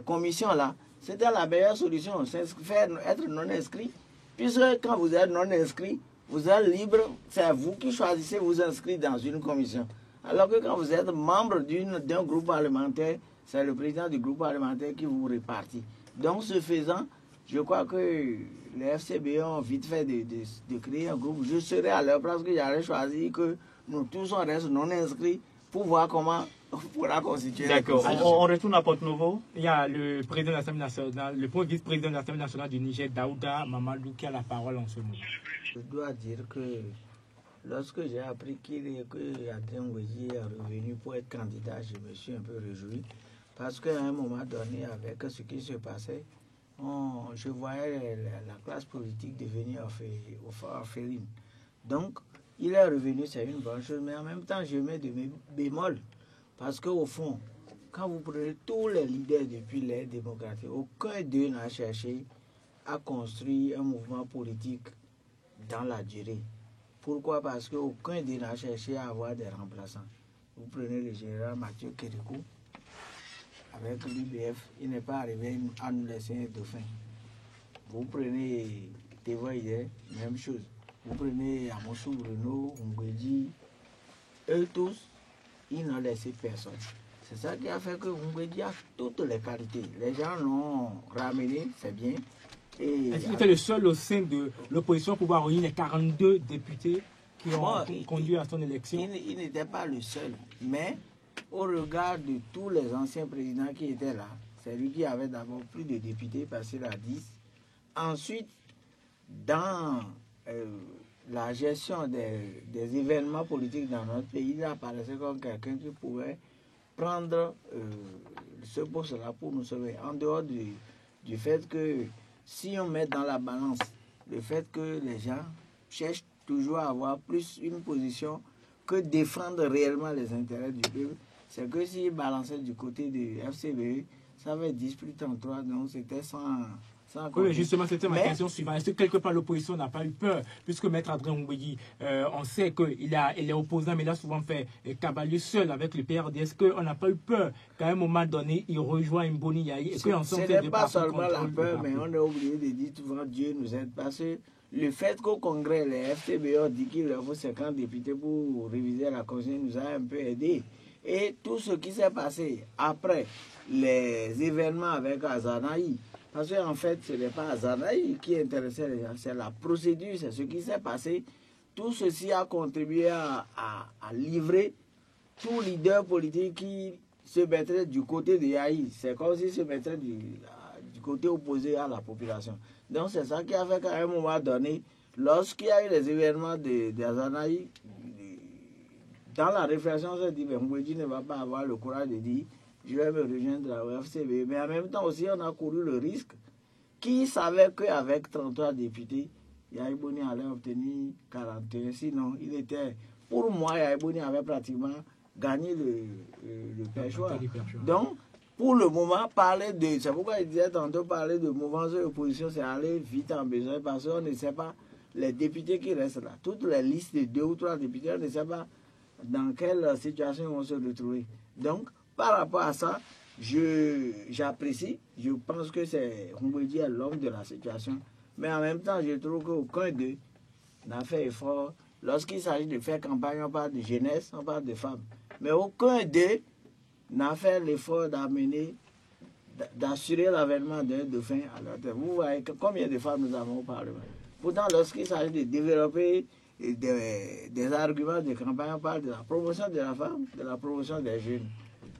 A: commissions là, c'était la meilleure solution, c'est être non inscrit. Puisque quand vous êtes non inscrit, vous êtes libre, c'est vous qui choisissez vous inscrire dans une commission. Alors que quand vous êtes membre d'un groupe parlementaire, c'est le président du groupe parlementaire qui vous répartit. Donc, ce faisant, je crois que les FCB ont vite fait de créer un groupe, je serais à leur place que j'aurais choisi que nous tous on reste non inscrits pour voir comment on pourra constituer.
C: D'accord. On retourne à Porto-Novo.
B: Il y a le président de l'Assemblée nationale, le premier vice-président de l'Assemblée nationale du Niger, Daouda Mamadou, qui a la parole en ce moment.
A: Je dois dire que lorsque j'ai appris que Adrien Ouéji est revenu pour être candidat, je me suis un peu réjoui. Parce qu'à un moment donné, avec ce qui se passait, je voyais la classe politique devenir orpheline. Donc, il est revenu, c'est une bonne chose, mais en même temps, je mets des bémols. Parce qu'au fond, quand vous prenez tous les leaders depuis l'ère démocratique, aucun d'eux n'a cherché à construire un mouvement politique dans la durée. Pourquoi? Parce qu'aucun d'eux n'a cherché à avoir des remplaçants. Vous prenez le général Mathieu Kérékou, avec l'UBF, il n'est pas arrivé à nous laisser un dauphin. Vous prenez Tevoïde, même chose. Vous prenez Amosou Bruno, Ngwedi, eux tous, ils n'ont laissé personne. C'est ça qui a fait que Ngwedi a toutes les qualités. Les gens l'ont ramené, c'est bien.
B: Est-ce qu'il était le seul au sein de l'opposition pour pouvoir réunir les 42 députés qui ont conduit à son élection?
A: Il n'était pas le seul, mais au regard de tous les anciens présidents qui étaient là, c'est lui qui avait d'abord plus de députés, passé à 10. Ensuite, dans la gestion des événements politiques dans notre pays, il apparaissait comme quelqu'un qui pouvait prendre ce poste-là pour nous sauver. En dehors du fait que, si on met dans la balance le fait que les gens cherchent toujours à avoir plus une position que défendre réellement les intérêts du peuple, c'est que s'ils balançaient du côté du FCBE, ça va être 10 plus 33, donc c'était sans
B: oui, justement, c'était ma question suivante. Est-ce que quelque part l'opposition n'a pas eu peur, puisque Maître Adrien Ouéji, on sait qu'il est opposant, mais il a souvent fait cavalier seul avec le PRD. Est-ce qu'on n'a pas eu peur qu'à un moment donné, il rejoint Mboni Yahi?
A: Ce n'est pas seulement la peur, mais on a oublié de dire souvent Dieu nous aide. Parce que le fait qu'au Congrès, les FTB ont dit qu'il leur faut 50 députés pour réviser la Constitution nous a un peu aidé. Et tout ce qui s'est passé après les événements avec Azanaï, parce qu'en fait, ce n'est pas Azanaï qui intéressait les gens, c'est la procédure, c'est ce qui s'est passé. Tout ceci a contribué à livrer tout leader politique qui se mettrait du côté de Yahi. C'est comme s'il se mettrait du côté opposé à la population. Donc c'est ça qui a fait qu'à un moment donné, lorsqu'il y a eu les événements d'Azanaï, dans la réflexion, on s'est dit, mais Mbouedji ne va pas avoir le courage de dire je vais me rejoindre à l'OFCB. Mais en même temps aussi, on a couru le risque. Qui savait qu'avec 33 députés, Yahi Boni allait obtenir 41. Sinon, il était, pour moi, Yahi Boni avait pratiquement gagné le perchoir. Donc, pour le moment, c'est pourquoi il disait tantôt, parler de mouvance de l'opposition, c'est aller vite en besoin, parce qu'on ne sait pas les députés qui restent là. Toutes les listes de 2 ou 3 députés, on ne sait pas dans quelle situation ils vont se retrouver. Donc, par rapport à ça, j'apprécie, je pense que c'est Mbouedji est l'homme de la situation, mais en même temps, je trouve qu'aucun d'eux n'a fait effort. Lorsqu'il s'agit de faire campagne, on parle de jeunesse, on parle de femmes, mais aucun d'eux n'a fait l'effort d'assurer l'avènement d'un dauphin à leur terre. Vous voyez combien de femmes nous avons au Parlement. Pourtant, lorsqu'il s'agit de développer des arguments de campagne, on parle de la promotion de la femme, de la promotion des jeunes.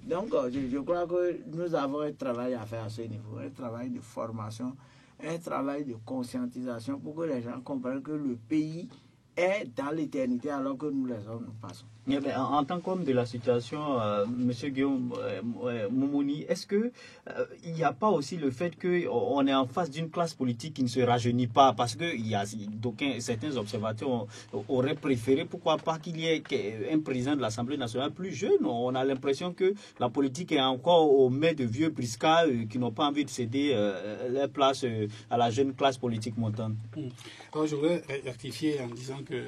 A: Donc, je crois que nous avons un travail à faire à ce niveau, un travail de formation, un travail de conscientisation pour que les gens comprennent que le pays est dans l'éternité alors que nous, les hommes, nous passons.
C: En tant qu'homme de la situation, M. Guillaume Moumouni, est-ce qu'il n'y a pas aussi le fait qu'on est en face d'une classe politique qui ne se rajeunit pas? Parce que certains observateurs auraient préféré, pourquoi pas, qu'il y ait un président de l'Assemblée nationale plus jeune. On a l'impression que la politique est encore aux mains de vieux briscards qui n'ont pas envie de céder leur place à la jeune classe politique montante.
D: Alors, je voudrais rectifier en disant que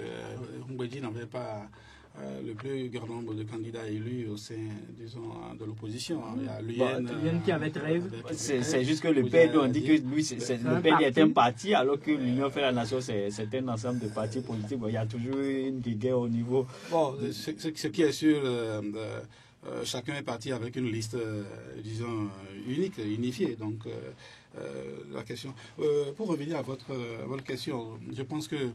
D: Mbouedji n'avait pas le plus grand nombre de candidats élus au sein, disons, de l'opposition. Il y a
B: l'UN qui avait 13.
C: C'est juste que le PND, on dit que lui, le PND est un parti, alors que l'Union fait la nation, c'est un ensemble de partis politiques. Bon, il y a toujours une guerre au niveau.
D: Bon, ce qui est sûr, chacun est parti avec une liste, disons, unique, unifiée. Donc, la question. Pour revenir à votre question, je pense que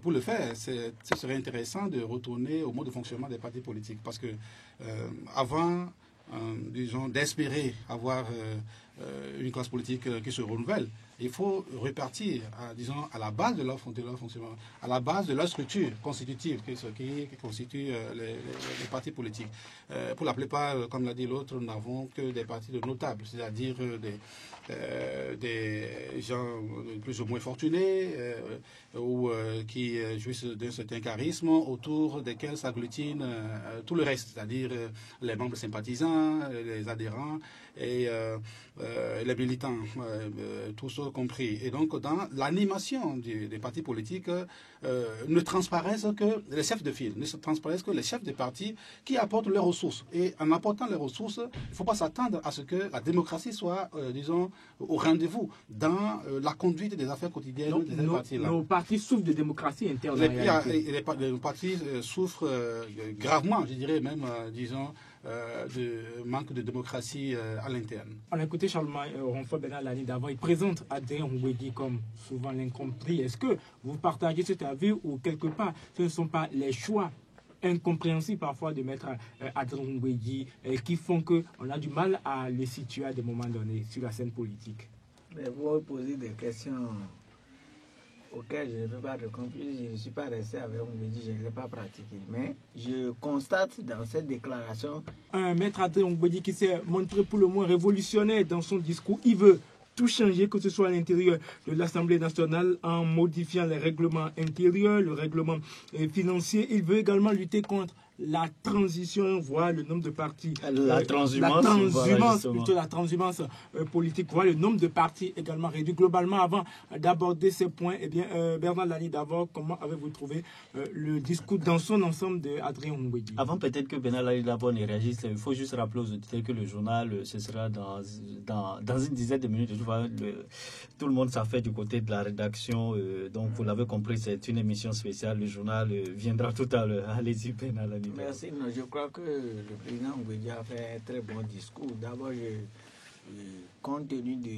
D: pour le faire, ce serait intéressant de retourner au mode de fonctionnement des partis politiques. Parce que avant, disons, d'espérer avoir une classe politique qui se renouvelle, il faut repartir, disons, à la base de leur fonctionnement, à la base de leur structure constitutive qui constitue les partis politiques. Pour la plupart, comme l'a dit l'autre, nous n'avons que des partis de notables, c'est-à-dire des gens plus ou moins fortunés ou qui jouissent d'un certain charisme autour desquels s'agglutinent tout le reste, c'est-à-dire les membres sympathisants, les adhérents et les militants, tous ceux compris. Et donc, dans l'animation des partis politiques, ne transparaissent que les chefs de file, ne transparaissent que les chefs de partis qui apportent leurs ressources. Et en apportant les ressources, il ne faut pas s'attendre à ce que la démocratie soit, disons, au rendez-vous dans la conduite des affaires quotidiennes
B: donc,
D: des partis-là.
B: Nos partis souffrent de démocratie interne.
D: Les partis souffrent gravement, je dirais même, disons, de manque de démocratie à l'interne.
B: On a écouté Charlemagne Ronfort Bernard l'année d'avant. Il présente Adrien Ngouegui comme souvent l'incompris. Est-ce que vous partagez cet avis ou quelque part ce ne sont pas les choix incompréhensibles parfois de mettre Adrien Ngouegui qui font qu'on a du mal à le situer à des moments donnés sur la scène politique?
A: Mais vous me posez des questions auxquelles je ne peux pas répondre. Je ne suis pas resté avec Ngouegui, je ne l'ai pas pratiqué. Mais je constate dans cette déclaration
B: un maître Adrien Ngouegui qui s'est montré pour le moins révolutionnaire dans son discours. Il veut tout changer, que ce soit à l'intérieur de l'Assemblée nationale, en modifiant les règlements intérieurs, le règlement financier. Il veut également lutter contre la transition, voire le nombre de partis.
C: La transhumance,
B: plutôt la transhumance politique, voire le nombre de partis également réduit. Globalement, avant d'aborder ces points, eh bien, Bernard Lani, d'abord, comment avez-vous trouvé le discours dans son ensemble d'Adrien Ngouegui?
C: Avant peut-être que Bernard Lani d'abord ne réagisse, il faut juste rappeler aux auditeurs que le journal, ce sera dans une dizaine de minutes. Je vois tout le monde s'affaire du côté de la rédaction. Donc, vous l'avez compris, c'est une émission spéciale. Le journal viendra tout à l'heure. Allez-y, Bernard Lani.
A: Merci. Non, je crois que le président Ngouegui a fait un très bon discours. D'abord, compte tenu de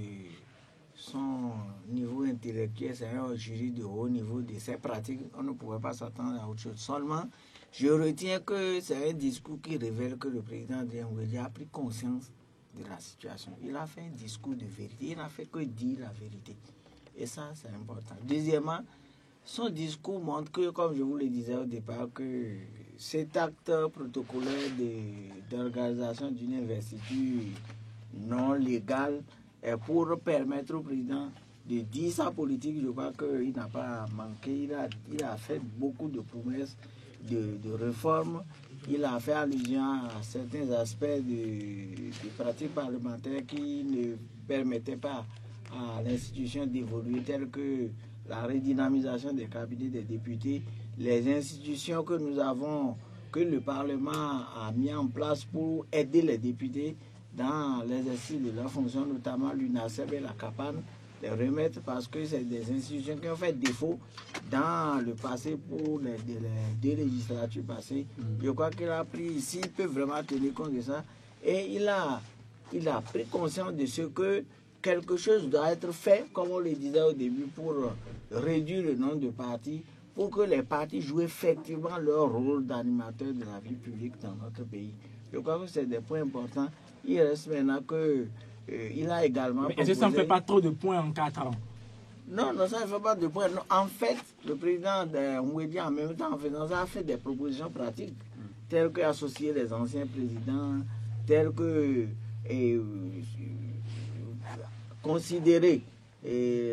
A: son niveau intellectuel, c'est un jury de haut niveau de ses pratiques, on ne pouvait pas s'attendre à autre chose. Seulement, je retiens que c'est un discours qui révèle que le président Ngouegui a pris conscience de la situation. Il a fait un discours de vérité. Il n'a fait que dire la vérité. Et ça, c'est important. Deuxièmement, son discours montre que, comme je vous le disais au départ, que cet acte protocolaire d'organisation d'une investiture non légale est pour permettre au président de dire sa politique. Je crois qu'il n'a pas manqué. Il a fait beaucoup de promesses de réformes. Il a fait allusion à certains aspects de pratiques parlementaires qui ne permettaient pas à l'institution d'évoluer, telles que la redynamisation des cabinets des députés, les institutions que nous avons, que le Parlement a mis en place pour aider les députés dans l'exercice de leurs fonctions, notamment l'UNACEB et la CAPAN, les remettre parce que c'est des institutions qui ont fait défaut dans le passé pour les deux législatures passées. Je crois qu'il a pris ici, il peut vraiment tenir compte de ça, et il a pris conscience de ce que quelque chose doit être fait, comme on le disait au début, pour réduire le nombre de partis, pour que les partis jouent effectivement leur rôle d'animateur de la vie publique dans notre pays. Je crois que c'est des points importants. Il reste maintenant que il a également...
B: Mais est-ce que ça ne fait pas trop de points en 4 ans?
A: Non, ça ne fait pas de points. Non, en fait, le président Ngouegui, en même temps, en faisant ça, a fait des propositions pratiques, telles que associer les anciens présidents, telles que considérer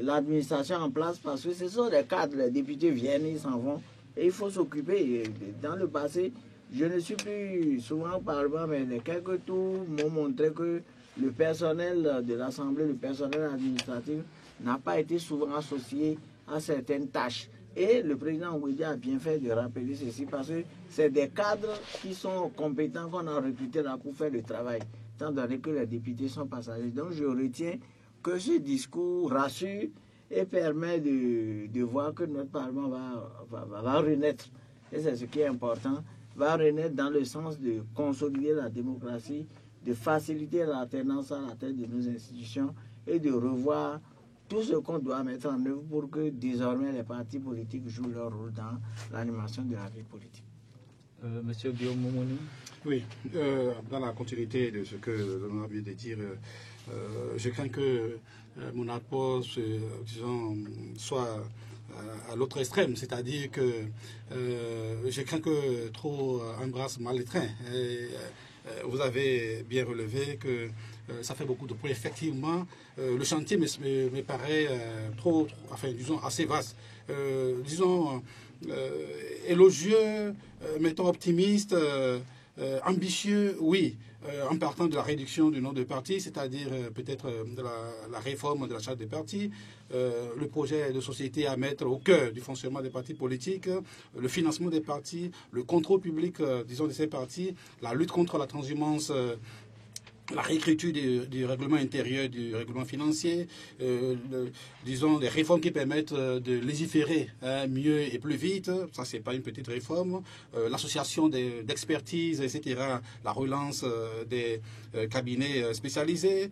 A: l'administration en place, parce que ce sont des cadres, les députés viennent, ils s'en vont, et il faut s'occuper. Dans le passé, je ne suis plus souvent au Parlement, mais les quelques tours m'ont montré que le personnel de l'Assemblée, le personnel administratif, n'a pas été souvent associé à certaines tâches. Et le président Ngouegui a bien fait de rappeler ceci, parce que c'est des cadres qui sont compétents qu'on a recrutés là pour faire le travail, étant donné que les députés sont passagers. Donc je retiens que ce discours rassure et permet de voir que notre Parlement va renaître. Et c'est ce qui est important, va renaître dans le sens de consolider la démocratie, de faciliter l'alternance à la tête de nos institutions et de revoir tout ce qu'on doit mettre en œuvre pour que désormais les partis politiques jouent leur rôle dans l'animation de la vie politique.
C: Monsieur Guillaume Moumouni.
D: Oui, dans la continuité de ce que l'honorable vient de dire, je crains que mon apport soit à l'autre extrême, c'est-à-dire que je crains que trop embrasse mal les trains. Vous avez bien relevé que ça fait beaucoup de points. Effectivement, le chantier me paraît assez vaste. Élogieux, mettons optimiste, ambitieux, oui, en partant de la réduction du nombre de partis, c'est-à-dire peut-être de la réforme de la charte des partis, le projet de société à mettre au cœur du fonctionnement des partis politiques, le financement des partis, le contrôle public, de ces partis, la lutte contre la transhumance, la réécriture du règlement intérieur, du règlement financier, les réformes qui permettent de légiférer mieux et plus vite, ça c'est pas une petite réforme, l'association d'expertise, etc., la relance des cabinets spécialisés,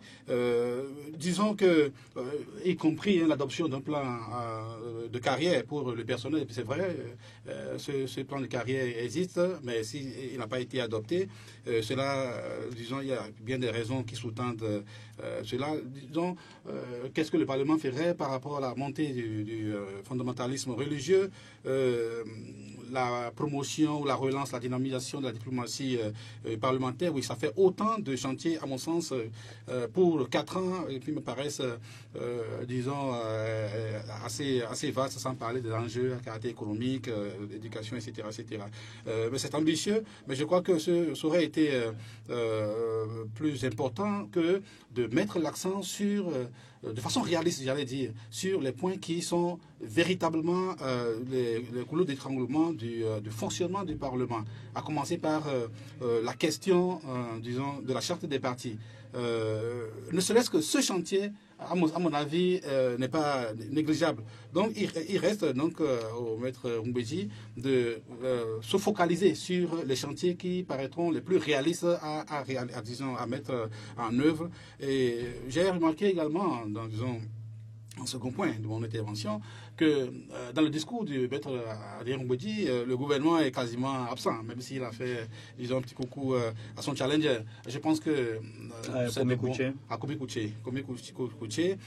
D: disons que, y compris l'adoption d'un plan de carrière pour le personnel, c'est vrai, ce plan de carrière existe, mais s'il n'a pas été adopté, disons, il y a bien des raisons qui sous-tendent cela. Disons, qu'est-ce que le Parlement ferait par rapport à la montée du fondamentalisme religieux, la promotion ou la relance, la dynamisation de la diplomatie parlementaire? Oui, ça fait autant de chantiers, à mon sens, pour 4 ans, qui me paraissent, disons, assez vastes, sans parler des enjeux à caractère économique, d'éducation, etc. etc. Mais c'est ambitieux, mais je crois que ça aurait été plus important que de mettre l'accent sur, de façon réaliste, j'allais dire, sur les points qui sont véritablement les couloirs d'étranglement du fonctionnement du Parlement, à commencer par la question, disons, de la charte des partis. Ne serait-ce que ce chantier, à mon avis, n'est pas négligeable. Donc, il reste donc au maître Mbéji de se focaliser sur les chantiers qui paraîtront les plus réalistes à mettre en œuvre. Et j'ai remarqué également, disons, en second point de mon intervention, que dans le discours du maître Adrien Mbéji, le gouvernement est quasiment absent, même s'il a fait, disons, un petit coucou à son challenger. Je pense que Kwame Kouché,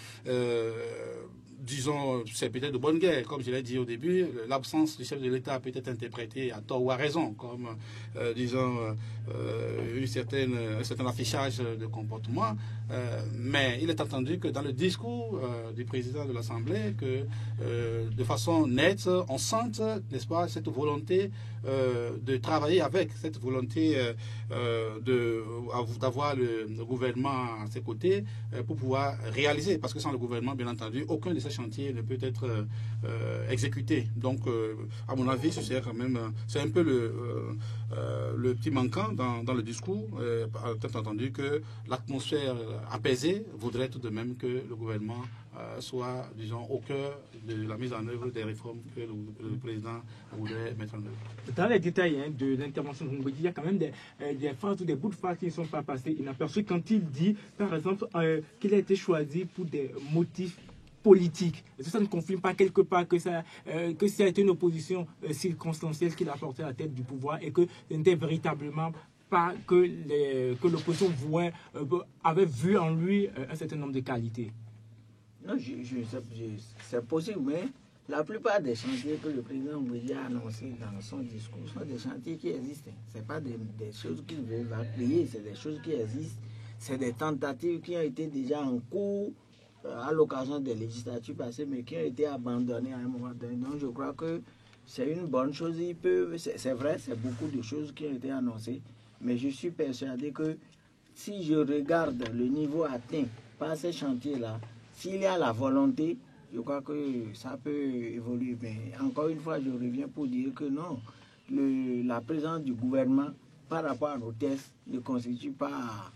D: disons, c'est peut-être de bonne guerre, comme je l'ai dit au début. L'absence du chef de l'État peut être interprétée à tort ou à raison, comme, disons, un certain affichage de comportement. Mais il est entendu que dans le discours du président de l'Assemblée, que de façon nette, on sente, n'est-ce pas, cette volonté de travailler avec, cette volonté d'avoir le gouvernement à ses côtés pour pouvoir réaliser. Parce que sans le gouvernement, bien entendu, aucun de ces chantiers ne peut être exécuté. Donc, à mon avis, c'est quand même, c'est un peu le petit manquant dans le discours, étant entendu que l'atmosphère apaisée voudrait tout de même que le gouvernement soit, disons, au cœur de la mise en œuvre des réformes que le président voudrait mettre en œuvre.
B: Dans les détails de l'intervention de Mbéji, il y a quand même des phrases ou des bouts de phrases qui ne sont pas passés inaperçus quand il dit, par exemple, qu'il a été choisi pour des motifs politique. Est-ce que ça ne confirme pas quelque part que ça a été une opposition circonstancielle qu'il a porté à la tête du pouvoir et que ce n'était véritablement pas que l'opposition avait vu en lui un certain nombre de qualités?
A: Non, c'est possible, mais la plupart des chantiers que le président Mbéji a annoncés dans son discours sont des chantiers qui existent. Ce n'est pas des choses qu'il va créer, c'est des choses qui existent. C'est des tentatives qui ont été déjà en cours à l'occasion des législatures passées, mais qui ont été abandonnées à un moment donné. Donc je crois que c'est une bonne chose. C'est vrai, c'est beaucoup de choses qui ont été annoncées, mais je suis persuadé que si je regarde le niveau atteint par ces chantiers-là, s'il y a la volonté, je crois que ça peut évoluer. Mais encore une fois, je reviens pour dire que non, la présence du gouvernement par rapport à nos tests ne constitue pas,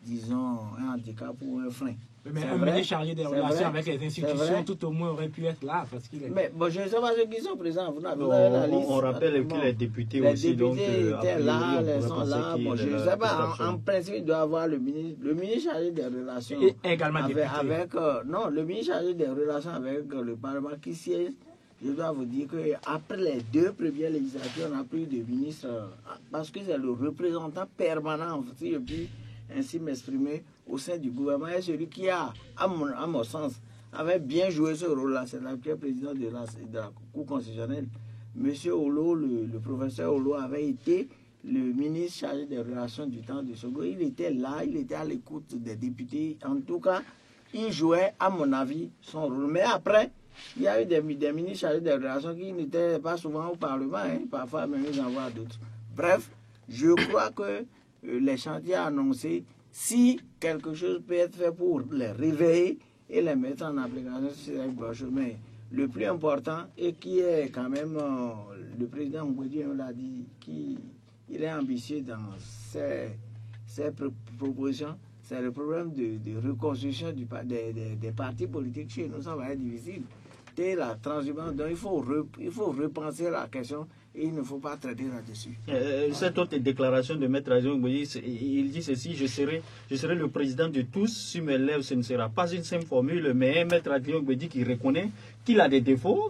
A: disons, un handicap ou un frein.
B: Mais un ministre chargé des relations avec les institutions, tout au moins, aurait pu être là. Parce qu'il est...
A: Mais bon, je ne sais pas ceux qui sont présents. Vous avez la liste.
C: On rappelle que les députés aussi.
A: Les députés étaient là, ils sont là. Bon, je ne sais pas. En principe, il doit avoir le ministre chargé des relations.
B: Et également
A: non, le ministre chargé des relations avec le Parlement qui siège. Je dois vous dire qu'après les 2 premières législatures, on n'a plus de ministre. Parce que c'est le représentant permanent, si je puis ainsi m'exprimer, au sein du gouvernement, et celui qui a, à mon sens, avait bien joué ce rôle-là. C'est l'actuel président de la Cour constitutionnelle. Monsieur Olo, le professeur Olo, avait été le ministre chargé des relations du temps de Sogo. Il était là, il était à l'écoute des députés. En tout cas, il jouait, à mon avis, son rôle. Mais après, il y a eu des ministres chargés des relations qui n'étaient pas souvent au Parlement, hein, parfois même ils en voient d'autres. Bref, je crois que les chantiers annoncés, si quelque chose peut être fait pour les réveiller et les mettre en application, c'est un bon chemin. Le plus important, et qui est quand même, le président Mbouedi l'a dit, qu'il est ambitieux dans ses propositions, c'est le problème de reconstruction des partis politiques chez nous. Ça va être difficile. C'est la transhumance. Donc il faut repenser la question et il ne faut pas traiter là-dessus.
C: Cette autre déclaration de Maître Adjoint Mbouedi, il dit ceci: je serai le président de tous, sur mes lèvres ce ne sera pas une simple formule, mais Maître Adjoint Mbouedi qui reconnaît qu'il a des défauts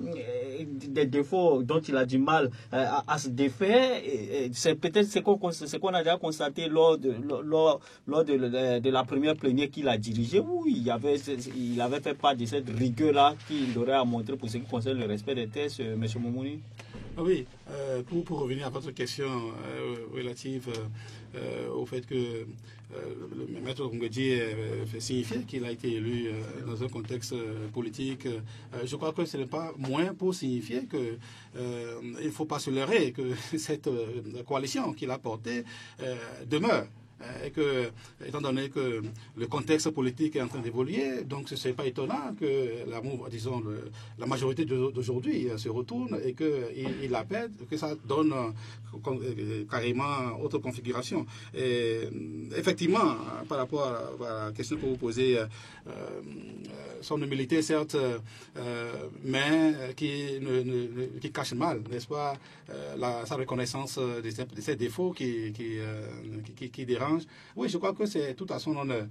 C: dont il a du mal à se défaire. C'est peut-être ce qu'on a déjà constaté lors de la première plénière qu'il a dirigée, où il avait fait part de cette rigueur-là qu'il aurait à montrer pour ce qui concerne le respect des tests, M. Moumouni.
D: Oui, pour revenir à votre question relative au fait que le maître Mbouedi fait signifier qu'il a été élu dans un contexte politique, je crois que ce n'est pas moins pour signifier qu'il ne faut pas se leurrer que cette coalition qu'il a portée demeure. Et que, étant donné que le contexte politique est en train d'évoluer, donc ce n'est pas étonnant que la majorité d'aujourd'hui se retourne et qu'il appelle, que ça donne carrément autre configuration. Et effectivement, par rapport à la question que vous posez, son humilité, certes, mais qui cache mal, n'est-ce pas, sa reconnaissance de ses défauts qui dérangent. Oui, je crois que c'est tout à son honneur.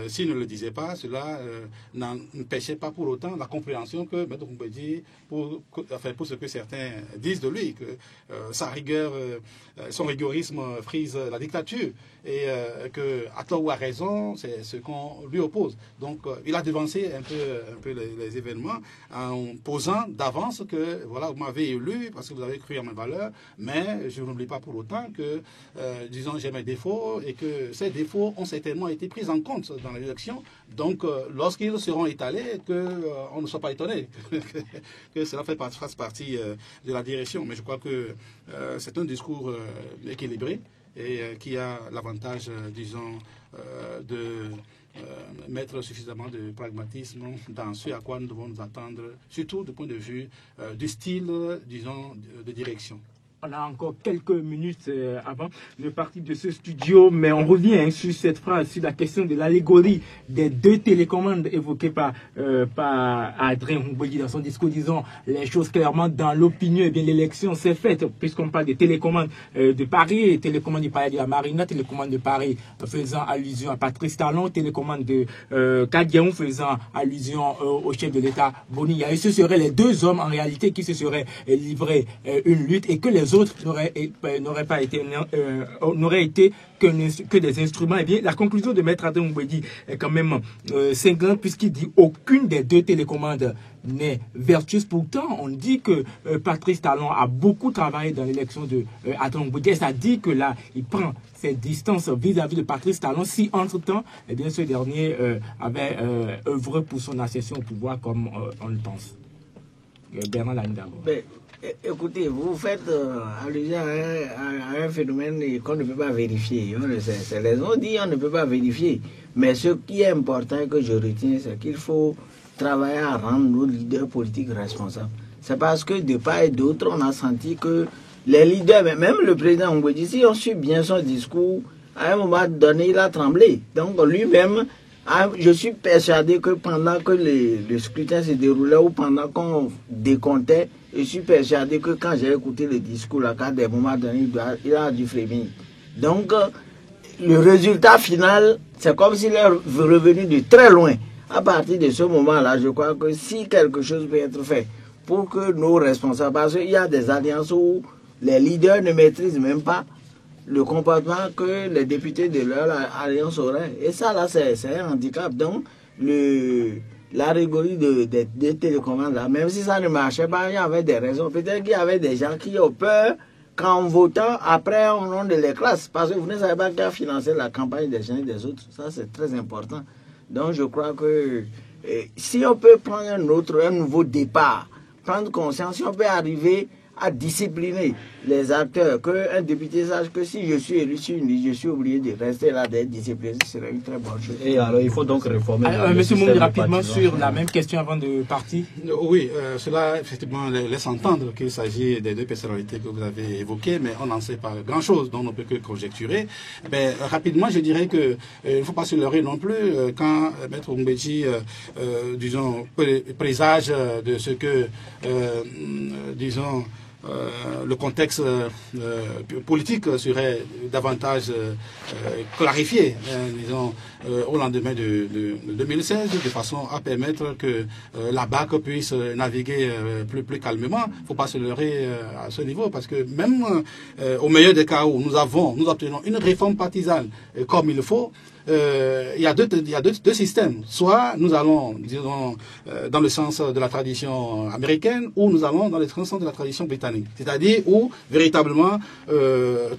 D: S'il ne le disait pas, cela n'empêchait pas pour autant la compréhension que M. Mbouedi, pour ce que certains disent de lui, que sa rigueur, son rigorisme frise la dictature, et que, à tort ou à raison, c'est ce qu'on lui oppose. Donc, il a devancé un peu les événements en posant d'avance que, voilà, vous m'avez élu parce que vous avez cru en mes valeurs, mais je n'oublie pas pour autant que, disons, j'ai mes défauts et que ces défauts ont certainement été pris en compte dans l'élection. Donc, lorsqu'ils seront étalés, qu'on ne soit pas étonné que cela fasse partie de la direction. Mais je crois que c'est un discours équilibré et qui a l'avantage, disons, de mettre suffisamment de pragmatisme dans ce à quoi nous devons nous attendre, surtout du point de vue du style, disons, de direction.
B: On a encore quelques minutes avant de partir de ce studio, mais on revient sur cette phrase, sur la question de l'allégorie des 2 télécommandes évoquées par Adrien Mbouedi dans son discours, disons les choses clairement dans l'opinion. Et bien l'élection s'est faite, puisqu'on parle des télécommandes de Paris, télécommande du palais de la Marina, télécommande de Paris faisant allusion à Patrice Talon, télécommande de Kadiaou faisant allusion au chef de l'État Bonilla. Et ce seraient les 2 hommes en réalité qui se seraient livrés une lutte, et que les autres n'auraient été que des instruments. Et bien, la conclusion de Maître Adrien Mbouedi est quand même cinglante, puisqu'il dit aucune des 2 télécommandes n'est vertueuse. Pourtant, on dit que Patrice Talon a beaucoup travaillé dans l'élection de Adrien Mbouedi. Ça dit que là, il prend ses distances vis-à-vis de Patrice Talon, si entre-temps, eh bien, ce dernier avait œuvré pour son accession au pouvoir, comme on le pense. Bernard Lagne d'abord.
A: Écoutez, vous faites allusion à un phénomène qu'on ne peut pas vérifier. C'est les on dit on ne peut pas vérifier. Mais ce qui est important et que je retiens, c'est qu'il faut travailler à rendre nos leaders politiques responsables. C'est parce que de part et d'autre, on a senti que les leaders, même le président Mbouedi, si on suit bien son discours, à un moment donné, il a tremblé. Donc lui-même Je suis persuadé que pendant que le scrutin se déroulait ou pendant qu'on décomptait, je suis persuadé que quand j'ai écouté le discours, là, qu'à des moments donnés, il a dû frémir. Donc, le résultat final, c'est comme s'il est revenu de très loin. À partir de ce moment-là, je crois que si quelque chose peut être fait pour que nos responsables, parce qu'il y a des alliances où les leaders ne maîtrisent même pas le comportement que les députés de leur alliance auraient. Et ça, là, c'est un handicap. Donc, la rigorie des télécommandes, là, même si ça ne marchait pas, il y avait des raisons. Peut-être qu'il y avait des gens qui ont peur qu'en votant, après, on nom de les classes. Parce que vous ne savez pas qui a financé la campagne des uns et des autres. Ça, c'est très important. Donc, je crois que si on peut prendre un nouveau départ, prendre conscience, si on peut arriver à discipliner les acteurs, qu'un député sache que si je suis élu sur une liste, je suis obligé de rester là, d'être discipliné, ce serait une très bonne chose.
C: Et alors, il faut donc réformer.
B: Monsieur Moumi, rapidement sur la même question avant de partir.
D: Oui, cela, effectivement, laisse entendre qu'il s'agit des deux personnalités que vous avez évoquées, mais on n'en sait pas grand-chose, donc on ne peut que conjecturer. Mais rapidement, je dirais que il ne faut pas se leurrer non plus quand Maître Mbedji, disons, présage de ce que, disons, le contexte politique serait davantage clarifié, disons, au lendemain de 2016, de façon à permettre que la BAC puisse naviguer plus calmement. Il ne faut pas se leurrer à ce niveau, parce que même au meilleur des cas où nous obtenons une réforme partisane comme il faut, il y a deux systèmes. Soit nous allons, disons, dans le sens de la tradition américaine, ou nous allons dans le sens de la tradition britannique. C'est-à-dire où, véritablement,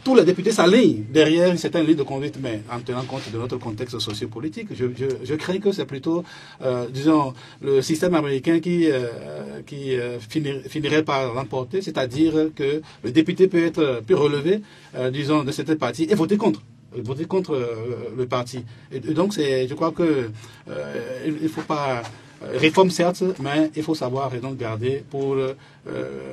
D: tous les députés s'alignent derrière une certaine ligne de conduite, mais en tenant compte de notre contexte sociopolitique. Je crains que c'est plutôt, disons, le système américain qui finirait par l'emporter, c'est-à-dire que le député peut relever, disons, de cette partie et voter contre le parti. Et donc, je crois que il faut pas réforme certes, mais il faut savoir raison garder pour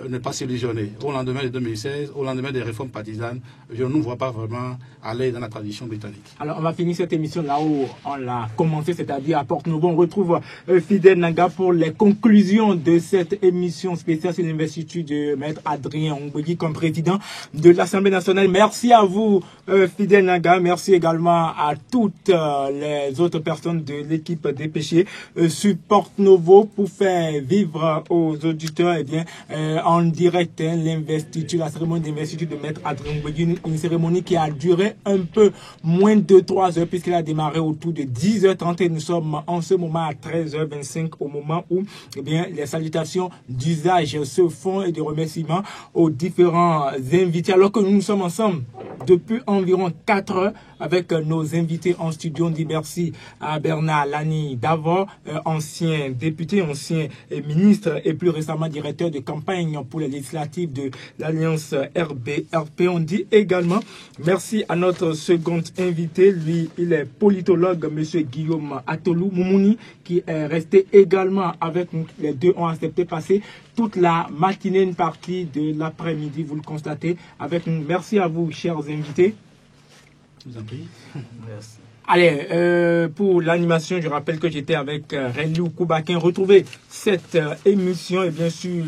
D: ne pas s'illusionner. Au lendemain de 2016, au lendemain des réformes partisanes, je ne nous vois pas vraiment aller dans la tradition britannique.
B: Alors, on va finir cette émission là où on l'a commencé, c'est-à-dire à Porte-Novo. On retrouve Fidèle Nanga pour les conclusions de cette émission spéciale sur l'investiture de Maître Adrien Ongbegui comme président de l'Assemblée nationale. Merci à vous, Fidèle Nanga. Merci également à toutes les autres personnes de l'équipe Dépêché sur Porte-Novo pour faire vivre aux auditeurs en direct l'investiture, la cérémonie d'investiture de Maître Adrien Ongbegui, une cérémonie qui a duré un peu moins de 3 heures puisqu'elle a démarré autour de 10h30 et nous sommes en ce moment à 13h25 au moment où les salutations d'usage se font et de remerciements aux différents invités alors que nous sommes ensemble depuis environ 4 heures avec nos invités en studio. On dit merci à Bernard Lani Davor, ancien député, ancien ministre et plus récemment directeur de campagne pour les législatives de l'Alliance RB-RP. On dit également merci à notre second invité. Lui, il est politologue, monsieur Guillaume Atolou Moumouni, qui est resté également avec nous. Les deux ont accepté de passer toute la matinée, une partie de l'après-midi, vous le constatez, avec nous. Merci à vous, chers invités.
D: Je vous en prie.
A: Merci.
B: Allez, pour l'animation, je rappelle que j'étais avec Renliou Koubakin. Retrouvez cette émission et bien sûr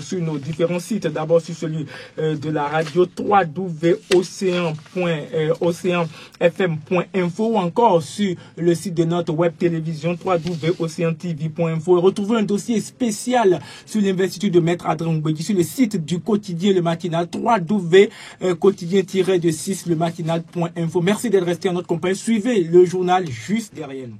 B: sur nos différents sites. D'abord sur celui de la radio www.oceanfm.info ou encore sur le site de notre web télévision www.oceantv.info. Et retrouvez un dossier spécial sur l'investiture de Maître Adrien Ongbegui sur le site du quotidien Le Matinal www.quotidien-6lematinal.info. Merci d'être resté en notre compagnie. Suivez le journal juste derrière nous.